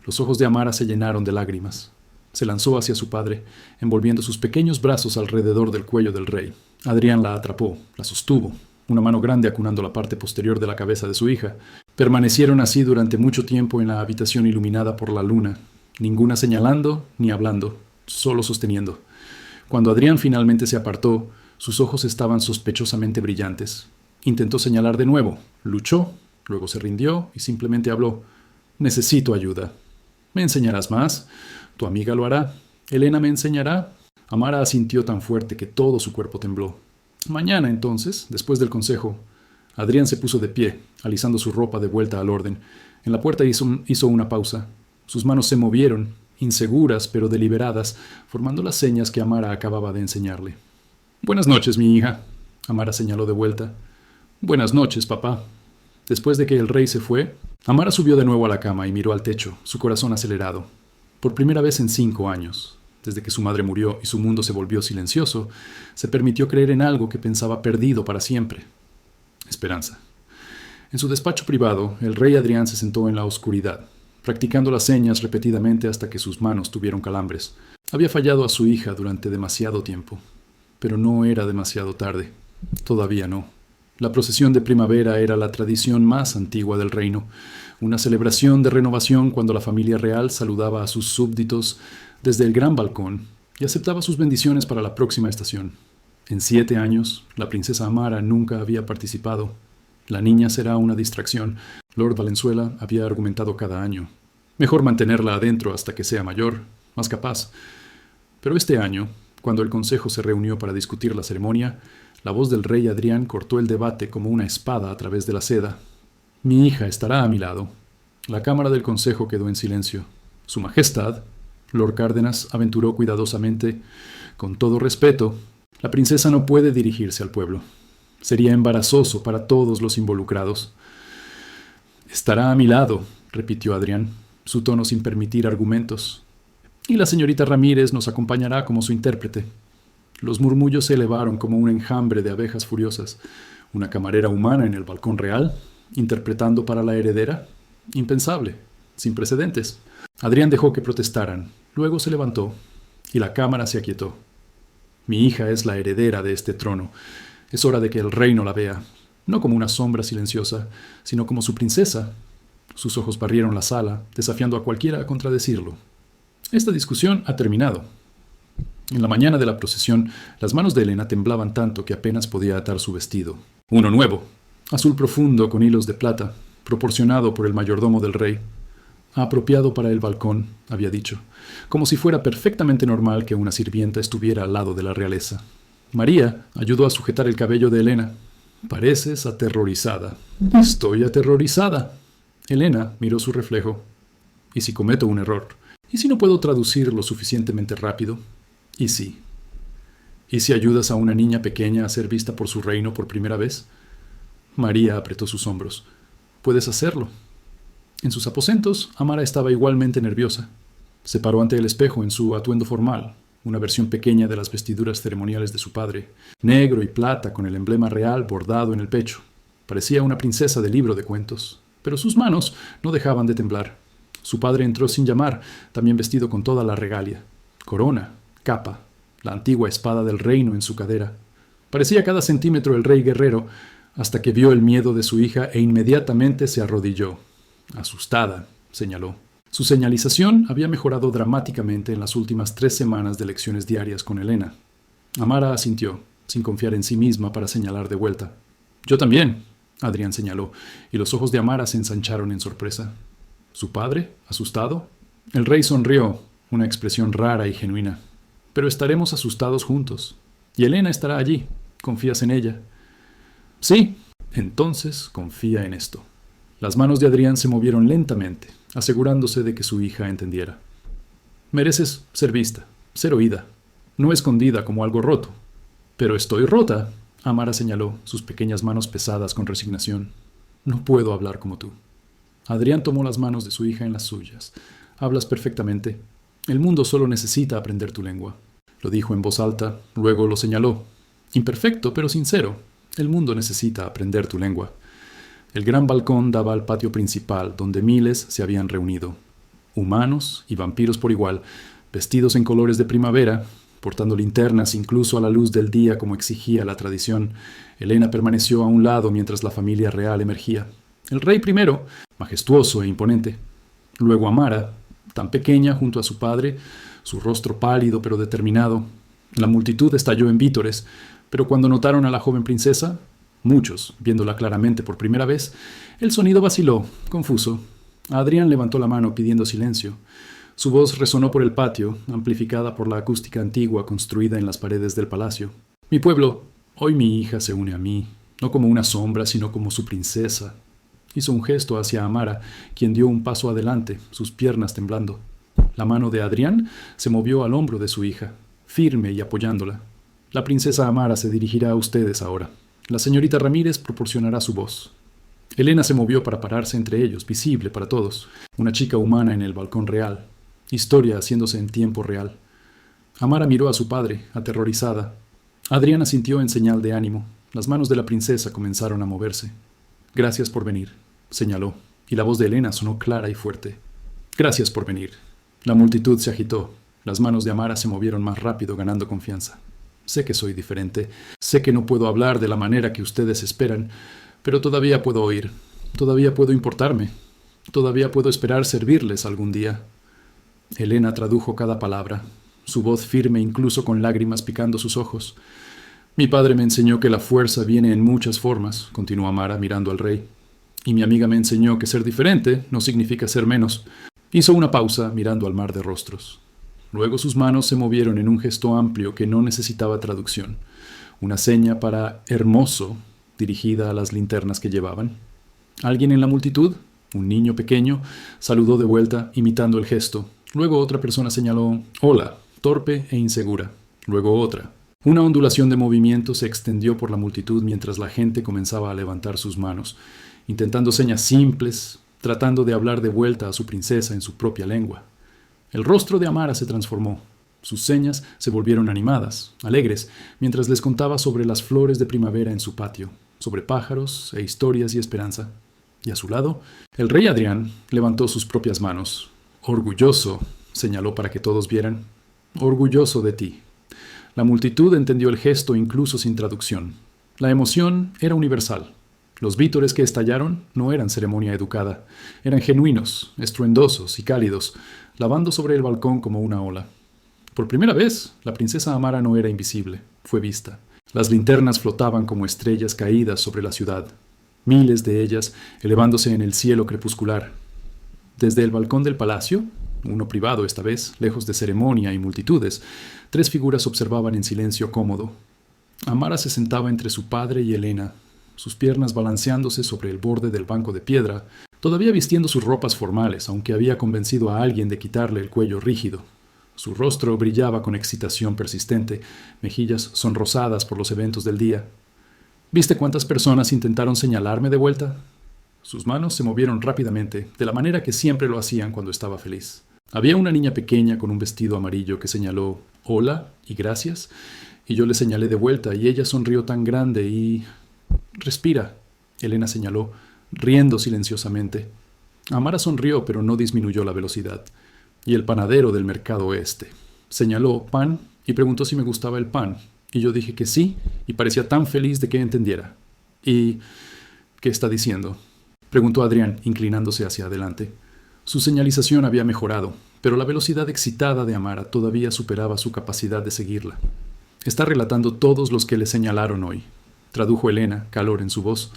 Los ojos de Amara se llenaron de lágrimas. Se lanzó hacia su padre, envolviendo sus pequeños brazos alrededor del cuello del rey. Adrián la atrapó, la sostuvo, una mano grande acunando la parte posterior de la cabeza de su hija. Permanecieron así durante mucho tiempo en la habitación iluminada por la luna, ninguna señalando ni hablando, solo sosteniendo. Cuando Adrián finalmente se apartó, sus ojos estaban sospechosamente brillantes. Intentó señalar de nuevo, luchó, luego se rindió y simplemente habló. «Necesito ayuda. ¿Me enseñarás más? Tu amiga lo hará. Elena me enseñará». Amara asintió tan fuerte que todo su cuerpo tembló. Mañana, entonces, después del consejo. Adrián se puso de pie, alisando su ropa de vuelta al orden. En la puerta hizo una pausa. Sus manos se movieron, inseguras pero deliberadas, formando las señas que Amara acababa de enseñarle. «Buenas noches, mi hija», Amara señaló de vuelta. «Buenas noches, papá». Después de que el rey se fue, Amara subió de nuevo a la cama y miró al techo, su corazón acelerado. Por primera vez en 5 años, desde que su madre murió y su mundo se volvió silencioso, se permitió creer en algo que pensaba perdido para siempre. Esperanza. En su despacho privado, el rey Adrián se sentó en la oscuridad, practicando las señas repetidamente hasta que sus manos tuvieron calambres. Había fallado a su hija durante demasiado tiempo, pero no era demasiado tarde. Todavía no. La procesión de primavera era la tradición más antigua del reino, una celebración de renovación cuando la familia real saludaba a sus súbditos desde el gran balcón y aceptaba sus bendiciones para la próxima estación. En 7 años, la princesa Amara nunca había participado. La niña será una distracción. Lord Valenzuela había argumentado cada año. Mejor mantenerla adentro hasta que sea mayor, más capaz. Pero este año, cuando el consejo se reunió para discutir la ceremonia, la voz del rey Adrián cortó el debate como una espada a través de la seda. Mi hija estará a mi lado. La cámara del consejo quedó en silencio. Su Majestad, Lord Cárdenas aventuró cuidadosamente, con todo respeto, la princesa no puede dirigirse al pueblo. Sería embarazoso para todos los involucrados. Estará a mi lado, repitió Adrián, su tono sin permitir argumentos. Y la señorita Ramírez nos acompañará como su intérprete. Los murmullos se elevaron como un enjambre de abejas furiosas. Una camarera humana en el balcón real, interpretando para la heredera. Impensable, sin precedentes. Adrián dejó que protestaran, luego se levantó, y la cámara se aquietó. Mi hija es la heredera de este trono. Es hora de que el reino la vea, no como una sombra silenciosa, sino como su princesa. Sus ojos barrieron la sala, desafiando a cualquiera a contradecirlo. Esta discusión ha terminado. En la mañana de la procesión, las manos de Elena temblaban tanto que apenas podía atar su vestido. Uno nuevo, azul profundo con hilos de plata, proporcionado por el mayordomo del rey. Apropiado para el balcón, había dicho, como si fuera perfectamente normal que una sirvienta estuviera al lado de la realeza. María ayudó a sujetar el cabello de Elena. Pareces aterrorizada. Estoy aterrorizada. Elena miró su reflejo. ¿Y si cometo un error? ¿Y si no puedo traducir lo suficientemente rápido? ¿Y si? ¿Y si ayudas a una niña pequeña a ser vista por su reino por primera vez? María apretó sus hombros. Puedes hacerlo. En sus aposentos, Amara estaba igualmente nerviosa. Se paró ante el espejo en su atuendo formal, una versión pequeña de las vestiduras ceremoniales de su padre, negro y plata con el emblema real bordado en el pecho. Parecía una princesa de libro de cuentos, pero sus manos no dejaban de temblar. Su padre entró sin llamar, también vestido con toda la regalia. Corona, capa, la antigua espada del reino en su cadera. Parecía cada centímetro el rey guerrero, hasta que vio el miedo de su hija e inmediatamente se arrodilló. Asustada, señaló. Su señalización había mejorado dramáticamente en las últimas 3 semanas de lecciones diarias con Elena. Amara asintió, sin confiar en sí misma para señalar de vuelta. Yo también, Adrián señaló, y los ojos de Amara se ensancharon en sorpresa. ¿Su padre? ¿Asustado? El rey sonrió, una expresión rara y genuina. Pero estaremos asustados juntos. Y Elena estará allí. ¿Confías en ella? Sí. Entonces confía en esto. Las manos de Adrián se movieron lentamente, asegurándose de que su hija entendiera. Mereces ser vista, ser oída, no escondida como algo roto. Pero estoy rota, Amara señaló, sus pequeñas manos pesadas con resignación. No puedo hablar como tú. Adrián tomó las manos de su hija en las suyas. Hablas perfectamente. El mundo solo necesita aprender tu lengua. Lo dijo en voz alta, luego lo señaló. Imperfecto, pero sincero. El mundo necesita aprender tu lengua. El gran balcón daba al patio principal, donde miles se habían reunido. Humanos y vampiros por igual, vestidos en colores de primavera, portando linternas incluso a la luz del día como exigía la tradición. Elena permaneció a un lado mientras la familia real emergía. El rey primero, majestuoso e imponente. Luego Amara, tan pequeña junto a su padre, su rostro pálido pero determinado. La multitud estalló en vítores, pero cuando notaron a la joven princesa, muchos, viéndola claramente por primera vez, el sonido vaciló, confuso. Adrián levantó la mano pidiendo silencio. Su voz resonó por el patio, amplificada por la acústica antigua construida en las paredes del palacio. Mi pueblo, hoy mi hija se une a mí, no como una sombra, sino como su princesa. Hizo un gesto hacia Amara, quien dio un paso adelante, sus piernas temblando. La mano de Adrián se movió al hombro de su hija, firme y apoyándola. La princesa Amara se dirigirá a ustedes ahora. La señorita Ramírez proporcionará su voz. Elena se movió para pararse entre ellos, visible para todos. Una chica humana en el balcón real. Historia haciéndose en tiempo real. Amara miró a su padre, aterrorizada. Adrián asintió en señal de ánimo. Las manos de la princesa comenzaron a moverse. Gracias por venir, señaló, y la voz de Elena sonó clara y fuerte. Gracias por venir. La multitud se agitó. Las manos de Amara se movieron más rápido, ganando confianza. Sé que soy diferente, sé que no puedo hablar de la manera que ustedes esperan, pero todavía puedo oír, todavía puedo importarme, todavía puedo esperar servirles algún día. Elena tradujo cada palabra, su voz firme incluso con lágrimas picando sus ojos. Mi padre me enseñó que la fuerza viene en muchas formas, continuó Amara mirando al rey. Y mi amiga me enseñó que ser diferente no significa ser menos. Hizo una pausa mirando al mar de rostros. Luego sus manos se movieron en un gesto amplio que no necesitaba traducción. Una seña para hermoso dirigida a las linternas que llevaban. Alguien en la multitud, un niño pequeño, saludó de vuelta imitando el gesto. Luego otra persona señaló hola, torpe e insegura. Luego otra. Una ondulación de movimiento se extendió por la multitud mientras la gente comenzaba a levantar sus manos, intentando señas simples, tratando de hablar de vuelta a su princesa en su propia lengua. El rostro de Amara se transformó. Sus señas se volvieron animadas, alegres, mientras les contaba sobre las flores de primavera en su patio, sobre pájaros e historias y esperanza. Y a su lado, el rey Adrián levantó sus propias manos. Orgulloso, señaló para que todos vieran. Orgulloso de ti. La multitud entendió el gesto incluso sin traducción. La emoción era universal. Los vítores que estallaron no eran ceremonia educada. Eran genuinos, estruendosos y cálidos, lavando sobre el balcón como una ola. Por primera vez, la princesa Amara no era invisible, fue vista. Las linternas flotaban como estrellas caídas sobre la ciudad, miles de ellas elevándose en el cielo crepuscular. Desde el balcón del palacio, uno privado esta vez, lejos de ceremonia y multitudes, 3 figuras observaban en silencio cómodo. Amara se sentaba entre su padre y Elena, sus piernas balanceándose sobre el borde del banco de piedra, todavía vistiendo sus ropas formales, aunque había convencido a alguien de quitarle el cuello rígido. Su rostro brillaba con excitación persistente, mejillas sonrosadas por los eventos del día. ¿Viste cuántas personas intentaron señalarme de vuelta? Sus manos se movieron rápidamente, de la manera que siempre lo hacían cuando estaba feliz. Había una niña pequeña con un vestido amarillo que señaló hola y gracias, y yo le señalé de vuelta, y ella sonrió tan grande y... Respira, Elena señaló, riendo silenciosamente. Amara sonrió, pero no disminuyó la velocidad. Y el panadero del mercado oeste. Señaló pan y preguntó si me gustaba el pan, y yo dije que sí, y parecía tan feliz de que entendiera. ¿Y qué está diciendo?, preguntó Adrián, inclinándose hacia adelante. Su señalización había mejorado, pero la velocidad excitada de Amara todavía superaba su capacidad de seguirla. Está relatando todos los que le señalaron hoy, tradujo Elena, calor en su voz.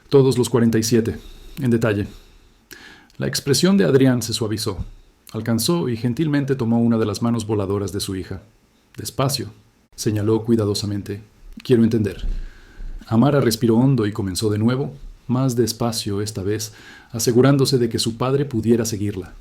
Todos los 47, en detalle. La expresión de Adrián se suavizó. Alcanzó y gentilmente tomó una de las manos voladoras de su hija. Despacio, señaló cuidadosamente. Quiero entender. Amara respiró hondo y comenzó de nuevo, más despacio esta vez, asegurándose de que su padre pudiera seguirla.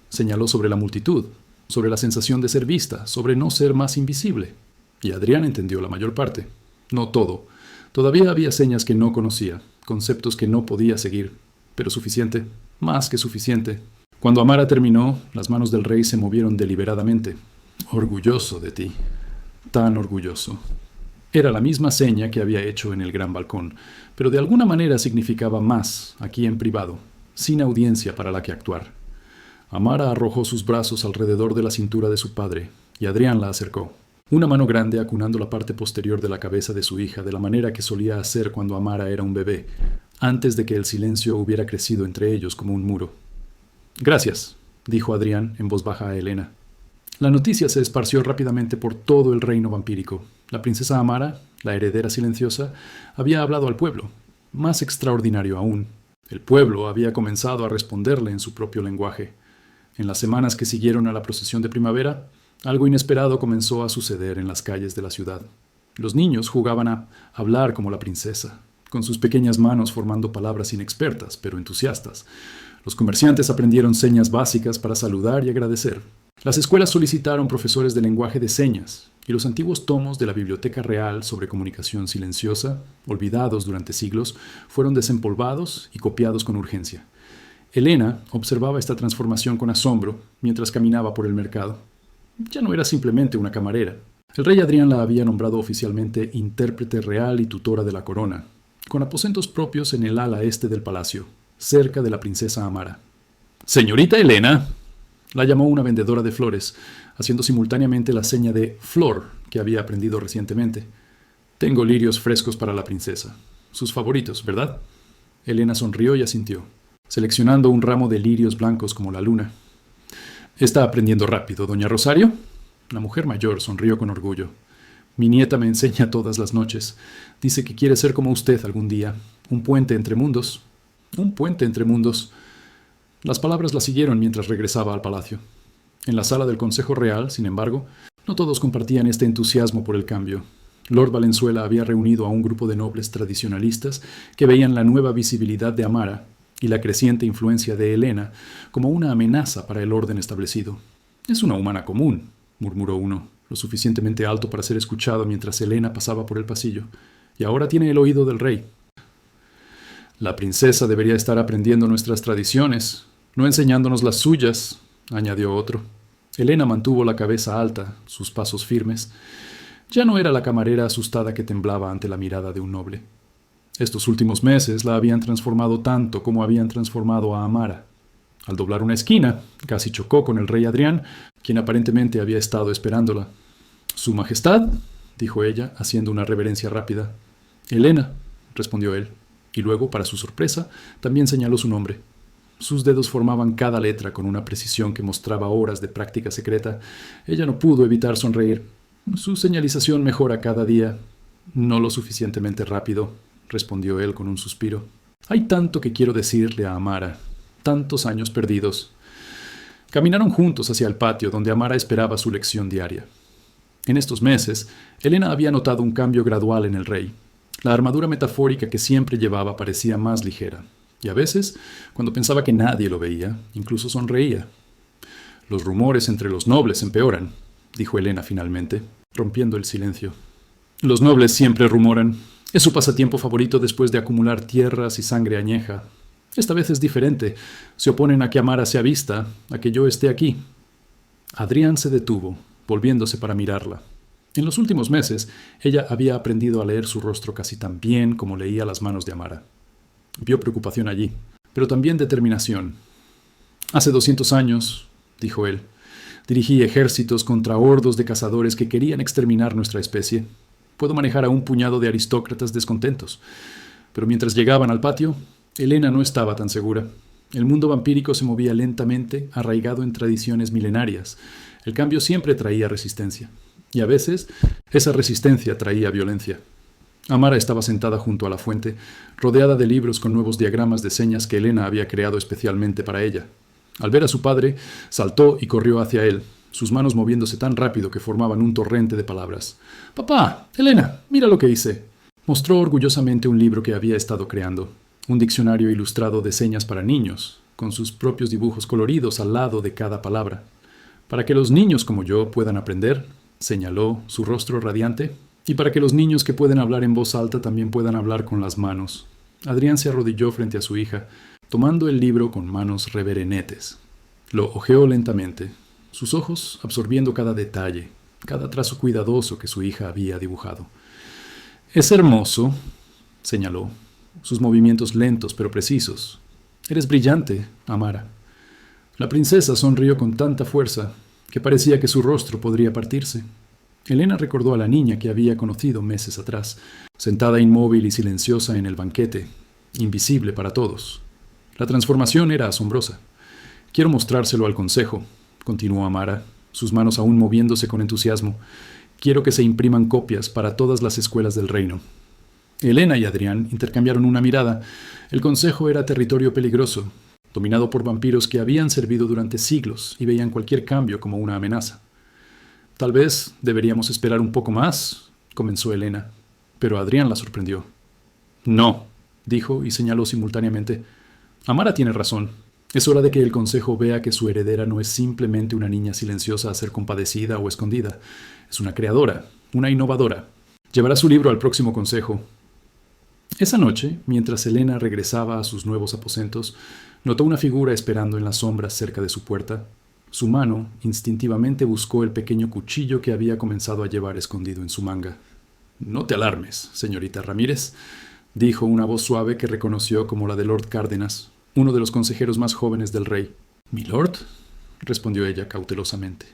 Señaló sobre la multitud, sobre la sensación de ser vista, sobre no ser más invisible. Y Adrián entendió la mayor parte. No todo. Todavía había señas que no conocía, conceptos que no podía seguir, pero suficiente, más que suficiente. Cuando Amara terminó, las manos del rey se movieron deliberadamente. Orgulloso de ti, tan orgulloso. Era la misma seña que había hecho en el gran balcón, pero de alguna manera significaba más aquí en privado, sin audiencia para la que actuar. Amara arrojó sus brazos alrededor de la cintura de su padre, y Adrián la acercó. Una mano grande acunando la parte posterior de la cabeza de su hija de la manera que solía hacer cuando Amara era un bebé, antes de que el silencio hubiera crecido entre ellos como un muro. Gracias, dijo Adrián en voz baja a Elena. La noticia se esparció rápidamente por todo el reino vampírico. La princesa Amara, la heredera silenciosa, había hablado al pueblo. Más extraordinario aún, el pueblo había comenzado a responderle en su propio lenguaje. En las semanas que siguieron a la procesión de primavera, algo inesperado comenzó a suceder en las calles de la ciudad. Los niños jugaban a hablar como la princesa, con sus pequeñas manos formando palabras inexpertas, pero entusiastas. Los comerciantes aprendieron señas básicas para saludar y agradecer. Las escuelas solicitaron profesores de lenguaje de señas, y los antiguos tomos de la Biblioteca Real sobre comunicación silenciosa, olvidados durante siglos, fueron desempolvados y copiados con urgencia. Elena observaba esta transformación con asombro mientras caminaba por el mercado. Ya no era simplemente una camarera. El rey Adrián la había nombrado oficialmente intérprete real y tutora de la corona, con aposentos propios en el ala este del palacio, cerca de la princesa Amara. «Señorita Elena», la llamó una vendedora de flores, haciendo simultáneamente la seña de flor que había aprendido recientemente. Tengo lirios frescos para la princesa. Sus favoritos, ¿verdad? Elena sonrió y asintió, seleccionando un ramo de lirios blancos como la luna. Está aprendiendo rápido, doña Rosario. La mujer mayor sonrió con orgullo. Mi nieta me enseña todas las noches. Dice que quiere ser como usted algún día. Un puente entre mundos. Un puente entre mundos. Las palabras la siguieron mientras regresaba al palacio. En la sala del Consejo Real, sin embargo, no todos compartían este entusiasmo por el cambio. Lord Valenzuela había reunido a un grupo de nobles tradicionalistas que veían la nueva visibilidad de Amara y la creciente influencia de Elena como una amenaza para el orden establecido. «Es una humana común», murmuró uno, lo suficientemente alto para ser escuchado mientras Elena pasaba por el pasillo, «y ahora tiene el oído del rey». «La princesa debería estar aprendiendo nuestras tradiciones, no enseñándonos las suyas», añadió otro. Elena mantuvo la cabeza alta, sus pasos firmes. Ya no era la camarera asustada que temblaba ante la mirada de un noble. Estos últimos meses la habían transformado tanto como habían transformado a Amara. Al doblar una esquina, casi chocó con el rey Adrián, quien aparentemente había estado esperándola. «Su Majestad», dijo ella, haciendo una reverencia rápida. «Elena», respondió él, y luego, para su sorpresa, también señaló su nombre. Sus dedos formaban cada letra con una precisión que mostraba horas de práctica secreta. Ella no pudo evitar sonreír. «Su señalización mejora cada día». «No lo suficientemente rápido», respondió él con un suspiro. «Hay tanto que quiero decirle a Amara. Tantos años perdidos». Caminaron juntos hacia el patio donde Amara esperaba su lección diaria. En estos meses, Elena había notado un cambio gradual en el rey. La armadura metafórica que siempre llevaba parecía más ligera. Y a veces, cuando pensaba que nadie lo veía, incluso sonreía. «Los rumores entre los nobles empeoran», dijo Elena finalmente, rompiendo el silencio. «Los nobles siempre rumoran. Es su pasatiempo favorito después de acumular tierras y sangre añeja. Esta vez es diferente. Se oponen a que Amara sea vista, a que yo esté aquí». Adrián se detuvo, volviéndose para mirarla. En los últimos meses, ella había aprendido a leer su rostro casi tan bien como leía las manos de Amara. Vio preocupación allí, pero también determinación. «Hace 200 años», dijo él, «dirigí ejércitos contra hordos de cazadores que querían exterminar nuestra especie. Puedo manejar a un puñado de aristócratas descontentos». Pero mientras llegaban al patio, Elena no estaba tan segura. El mundo vampírico se movía lentamente, arraigado en tradiciones milenarias. El cambio siempre traía resistencia. Y a veces, esa resistencia traía violencia. Amara estaba sentada junto a la fuente, rodeada de libros con nuevos diagramas de señas que Elena había creado especialmente para ella. Al ver a su padre, saltó y corrió hacia él, sus manos moviéndose tan rápido que formaban un torrente de palabras. «Papá, Elena, mira lo que hice». Mostró orgullosamente un libro que había estado creando, un diccionario ilustrado de señas para niños, con sus propios dibujos coloridos al lado de cada palabra. «Para que los niños como yo puedan aprender», señaló, su rostro radiante, «y para que los niños que pueden hablar en voz alta también puedan hablar con las manos». Adrián se arrodilló frente a su hija, tomando el libro con manos reverenetes. Lo hojeó lentamente, sus ojos absorbiendo cada detalle, cada trazo cuidadoso que su hija había dibujado. «Es hermoso», señaló, sus movimientos lentos pero precisos. «Eres brillante, Amara». La princesa sonrió con tanta fuerza que parecía que su rostro podría partirse. Elena recordó a la niña que había conocido meses atrás, sentada inmóvil y silenciosa en el banquete, invisible para todos. La transformación era asombrosa. «Quiero mostrárselo al consejo», continuó Amara, sus manos aún moviéndose con entusiasmo. «Quiero que se impriman copias para todas las escuelas del reino». Elena y Adrián intercambiaron una mirada. El consejo era territorio peligroso, dominado por vampiros que habían servido durante siglos y veían cualquier cambio como una amenaza. «Tal vez deberíamos esperar un poco más», comenzó Elena, pero Adrián la sorprendió. «No», dijo y señaló simultáneamente. «Amara tiene razón. Es hora de que el consejo vea que su heredera no es simplemente una niña silenciosa a ser compadecida o escondida. Es una creadora, una innovadora. Llevará su libro al próximo consejo». Esa noche, mientras Elena regresaba a sus nuevos aposentos, notó una figura esperando en las sombras cerca de su puerta. Su mano instintivamente buscó el pequeño cuchillo que había comenzado a llevar escondido en su manga. «No te alarmes, señorita Ramírez», dijo una voz suave que reconoció como la de Lord Cárdenas, uno de los consejeros más jóvenes del rey. «¿Milord?», respondió ella cautelosamente.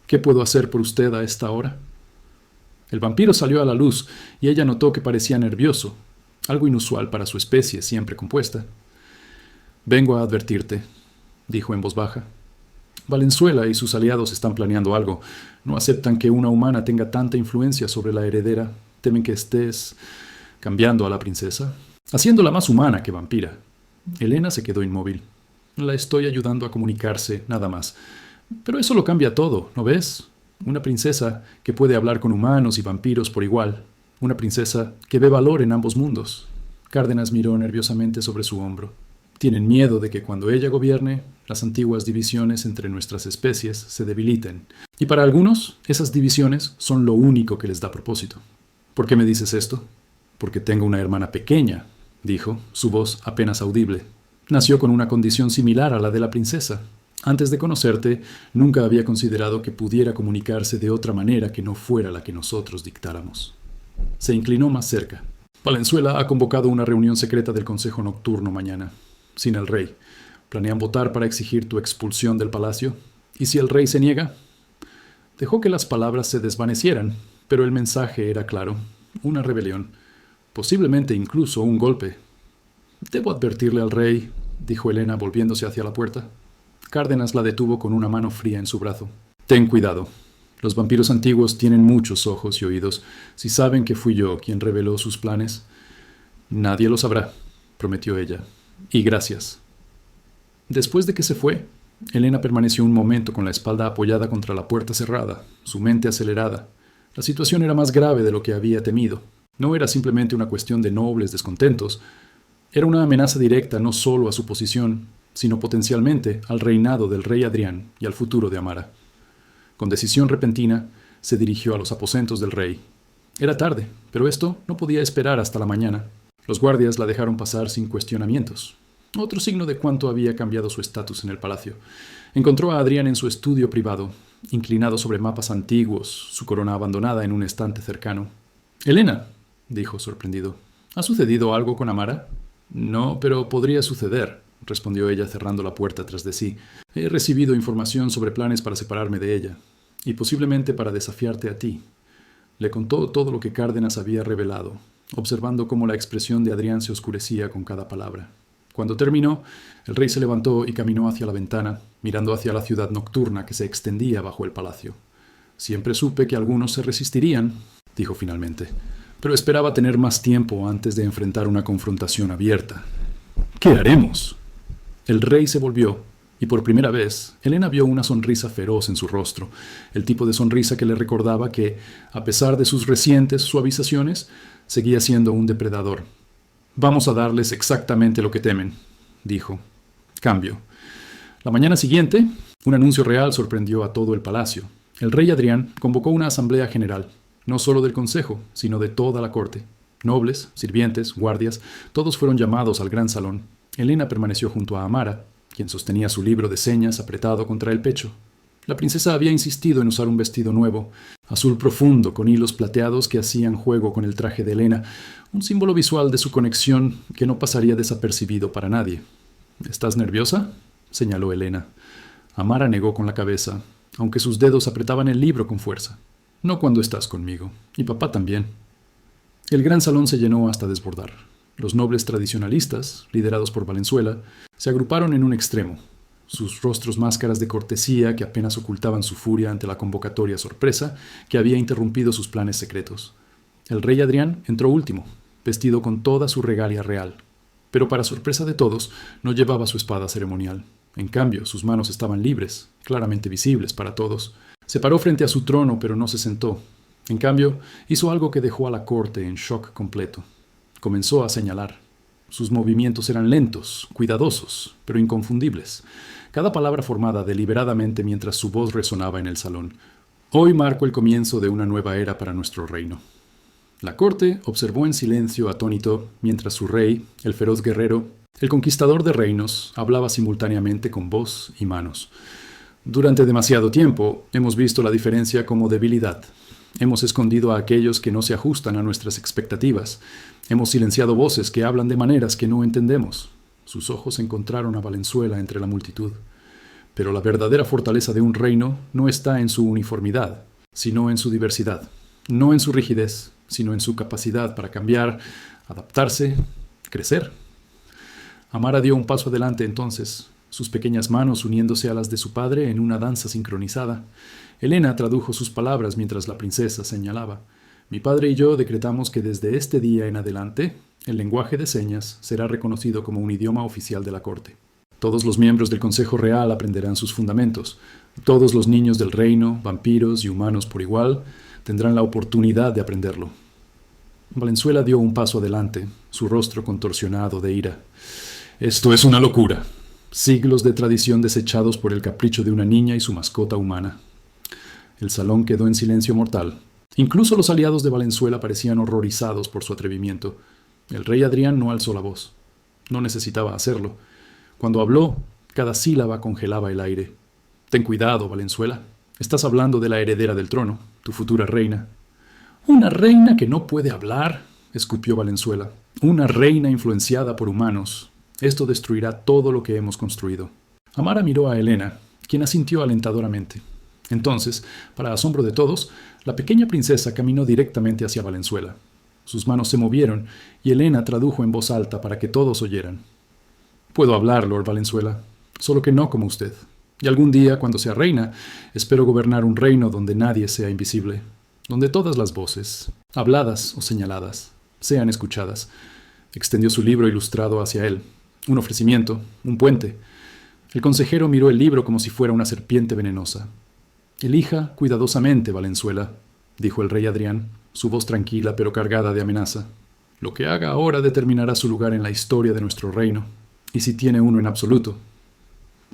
«¿Qué puedo hacer por usted a esta hora?». El vampiro salió a la luz y ella notó que parecía nervioso, algo inusual para su especie siempre compuesta. «Vengo a advertirte», dijo en voz baja. «Valenzuela y sus aliados están planeando algo. No aceptan que una humana tenga tanta influencia sobre la heredera. Temen que estés cambiando a la princesa, haciéndola más humana que vampira». Elena se quedó inmóvil. «La estoy ayudando a comunicarse, nada más. Pero eso lo cambia todo, ¿no ves? Una princesa que puede hablar con humanos y vampiros por igual. Una princesa que ve valor en ambos mundos». Cárdenas miró nerviosamente sobre su hombro. «Tienen miedo de que cuando ella gobierne, las antiguas divisiones entre nuestras especies se debiliten. Y para algunos, esas divisiones son lo único que les da propósito». «¿Por qué me dices esto?» «Porque tengo una hermana pequeña», dijo, su voz apenas audible. «Nació con una condición similar a la de la princesa. Antes de conocerte, nunca había considerado que pudiera comunicarse de otra manera que no fuera la que nosotros dictáramos». Se inclinó más cerca. «Valenzuela ha convocado una reunión secreta del Consejo Nocturno mañana, sin el rey. ¿Planean votar para exigir tu expulsión del palacio? ¿Y si el rey se niega?» Dejó que las palabras se desvanecieran, pero el mensaje era claro. Una rebelión. Posiblemente incluso un golpe. «Debo advertirle al rey», dijo Elena volviéndose hacia la puerta. Cárdenas la detuvo con una mano fría en su brazo. «Ten cuidado. Los vampiros antiguos tienen muchos ojos y oídos. Si saben que fui yo quien reveló sus planes, nadie lo sabrá», prometió ella. «Y gracias». Después de que se fue, Elena permaneció un momento con la espalda apoyada contra la puerta cerrada, su mente acelerada. La situación era más grave de lo que había temido. No era simplemente una cuestión de nobles descontentos. Era una amenaza directa no solo a su posición, sino potencialmente al reinado del rey Adrián y al futuro de Amara. Con decisión repentina, se dirigió a los aposentos del rey. Era tarde, pero esto no podía esperar hasta la mañana. Los guardias la dejaron pasar sin cuestionamientos. Otro signo de cuánto había cambiado su estatus en el palacio. Encontró a Adrián en su estudio privado, inclinado sobre mapas antiguos, su corona abandonada en un estante cercano. «Elena», dijo sorprendido, «¿ha sucedido algo con Amara?» «No, pero podría suceder», respondió ella cerrando la puerta tras de sí. «He recibido información sobre planes para separarme de ella, y posiblemente para desafiarte a ti». Le contó todo lo que Cárdenas había revelado, observando cómo la expresión de Adrián se oscurecía con cada palabra. Cuando terminó, el rey se levantó y caminó hacia la ventana, mirando hacia la ciudad nocturna que se extendía bajo el palacio. «Siempre supe que algunos se resistirían», dijo finalmente, «pero esperaba tener más tiempo antes de enfrentar una confrontación abierta». «¿Qué haremos?». El rey se volvió, y por primera vez, Elena vio una sonrisa feroz en su rostro, el tipo de sonrisa que le recordaba que, a pesar de sus recientes suavizaciones, seguía siendo un depredador. «Vamos a darles exactamente lo que temen», dijo. Cambio. La mañana siguiente, un anuncio real sorprendió a todo el palacio. El rey Adrián convocó una asamblea general, no solo del consejo, sino de toda la corte. Nobles, sirvientes, guardias, todos fueron llamados al gran salón. Elena permaneció junto a Amara, quien sostenía su libro de señas apretado contra el pecho. La princesa había insistido en usar un vestido nuevo, azul profundo con hilos plateados que hacían juego con el traje de Elena, un símbolo visual de su conexión que no pasaría desapercibido para nadie. «¿Estás nerviosa?», señaló Elena. Amara negó con la cabeza, aunque sus dedos apretaban el libro con fuerza. «No cuando estás conmigo, y papá también». El gran salón se llenó hasta desbordar. Los nobles tradicionalistas, liderados por Valenzuela, se agruparon en un extremo, sus rostros máscaras de cortesía que apenas ocultaban su furia ante la convocatoria sorpresa que había interrumpido sus planes secretos. El rey Adrián entró último, vestido con toda su regalia real, pero para sorpresa de todos no llevaba su espada ceremonial. En cambio, sus manos estaban libres, claramente visibles para todos. Se paró frente a su trono, pero no se sentó. En cambio, hizo algo que dejó a la corte en shock completo. Comenzó a señalar. Sus movimientos eran lentos, cuidadosos, pero inconfundibles. Cada palabra formada deliberadamente mientras su voz resonaba en el salón. «Hoy marco el comienzo de una nueva era para nuestro reino». La corte observó en silencio atónito mientras su rey, el feroz guerrero, el conquistador de reinos, hablaba simultáneamente con voz y manos. «Durante demasiado tiempo hemos visto la diferencia como debilidad. Hemos escondido a aquellos que no se ajustan a nuestras expectativas. Hemos silenciado voces que hablan de maneras que no entendemos». Sus ojos encontraron a Valenzuela entre la multitud. «Pero la verdadera fortaleza de un reino no está en su uniformidad, sino en su diversidad. no en su rigidez, sino en su capacidad para cambiar, adaptarse, crecer. Amara dio un paso adelante entonces, sus pequeñas manos uniéndose a las de su padre en una danza sincronizada. Elena tradujo sus palabras mientras la princesa señalaba. Mi padre y yo decretamos que desde este día en adelante, el lenguaje de señas será reconocido como un idioma oficial de la corte. Todos los miembros del Consejo Real aprenderán sus fundamentos. Todos los niños del reino, vampiros y humanos por igual, tendrán la oportunidad de aprenderlo. Valenzuela dio un paso adelante, su rostro contorsionado de ira. Esto es una locura. Siglos de tradición desechados por el capricho de una niña y su mascota humana. El salón quedó en silencio mortal. Incluso los aliados de Valenzuela parecían horrorizados por su atrevimiento. El rey Adrián no alzó la voz. No necesitaba hacerlo. Cuando habló, cada sílaba congelaba el aire. Ten cuidado, Valenzuela. Estás hablando de la heredera del trono, tu futura reina. ¿Una reina que no puede hablar?, escupió Valenzuela. Una reina influenciada por humanos. Esto destruirá todo lo que hemos construido. Amara miró a Elena, quien asintió alentadoramente. Entonces, para asombro de todos, la pequeña princesa caminó directamente hacia Valenzuela. Sus manos se movieron y Elena tradujo en voz alta para que todos oyeran. Puedo hablar, Lord Valenzuela, solo que no como usted. Y algún día, cuando sea reina, espero gobernar un reino donde nadie sea invisible, donde todas las voces, habladas o señaladas, sean escuchadas. Extendió su libro ilustrado hacia él. Un ofrecimiento, un puente. El consejero miró el libro como si fuera una serpiente venenosa. Elija cuidadosamente, Valenzuela, dijo el rey Adrián, su voz tranquila pero cargada de amenaza. Lo que haga ahora determinará su lugar en la historia de nuestro reino, y si tiene uno en absoluto.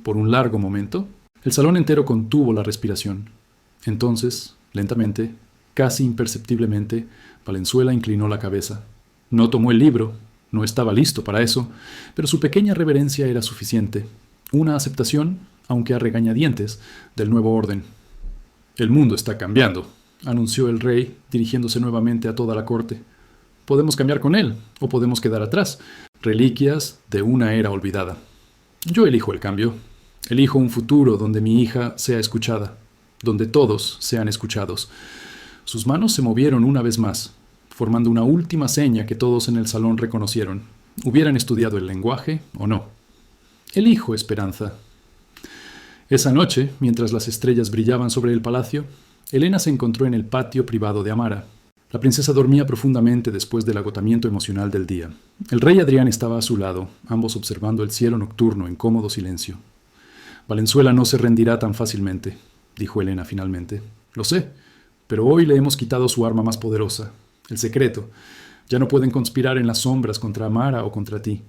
Por un largo momento, el salón entero contuvo la respiración. Entonces, lentamente, casi imperceptiblemente, Valenzuela inclinó la cabeza. No tomó el libro. No estaba listo para eso, pero su pequeña reverencia era suficiente. Una aceptación, aunque a regañadientes, del nuevo orden. El mundo está cambiando, anunció el rey, dirigiéndose nuevamente a toda la corte. Podemos cambiar con él, o podemos quedar atrás, reliquias de una era olvidada. Yo elijo el cambio. Elijo un futuro donde mi hija sea escuchada, donde todos sean escuchados. Sus manos se movieron una vez más, formando una última seña que todos en el salón reconocieron, hubieran estudiado el lenguaje o no. Elijo esperanza. Esa noche, mientras las estrellas brillaban sobre el palacio, Elena se encontró en el patio privado de Amara. La princesa dormía profundamente después del agotamiento emocional del día. El rey Adrián estaba a su lado, ambos observando el cielo nocturno en cómodo silencio. Valenzuela no se rendirá tan fácilmente, dijo Elena finalmente. Lo sé, pero hoy le hemos quitado su arma más poderosa. El secreto. Ya no pueden conspirar en las sombras contra Amara o contra ti.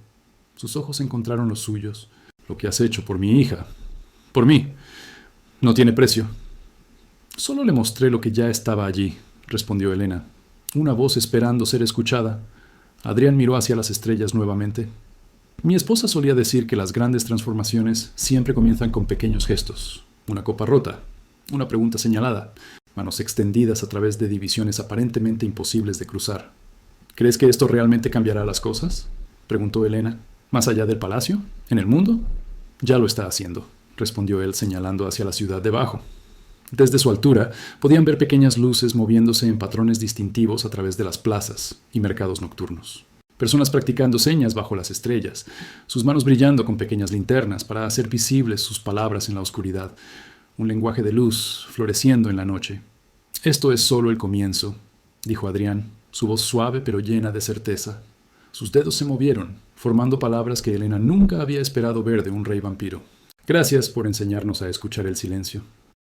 Sus ojos encontraron los suyos. Lo que has hecho por mi hija. Por mí. No tiene precio. Solo le mostré lo que ya estaba allí, respondió Elena. Una voz esperando ser escuchada. Adrián miró hacia las estrellas nuevamente. Mi esposa solía decir que las grandes transformaciones siempre comienzan con pequeños gestos. Una copa rota. Una pregunta señalada. Manos extendidas a través de divisiones aparentemente imposibles de cruzar. ¿Crees que esto realmente cambiará las cosas?, preguntó Elena. ¿Más allá del palacio? ¿En el mundo? Ya lo está haciendo, respondió él señalando hacia la ciudad debajo. Desde su altura podían ver pequeñas luces moviéndose en patrones distintivos a través de las plazas y mercados nocturnos. Personas practicando señas bajo las estrellas, sus manos brillando con pequeñas linternas para hacer visibles sus palabras en la oscuridad. Un lenguaje de luz floreciendo en la noche. Esto es solo el comienzo, dijo Adrián, su voz suave pero llena de certeza. Sus dedos se movieron, formando palabras que Elena nunca había esperado ver de un rey vampiro. Gracias por enseñarnos a escuchar el silencio.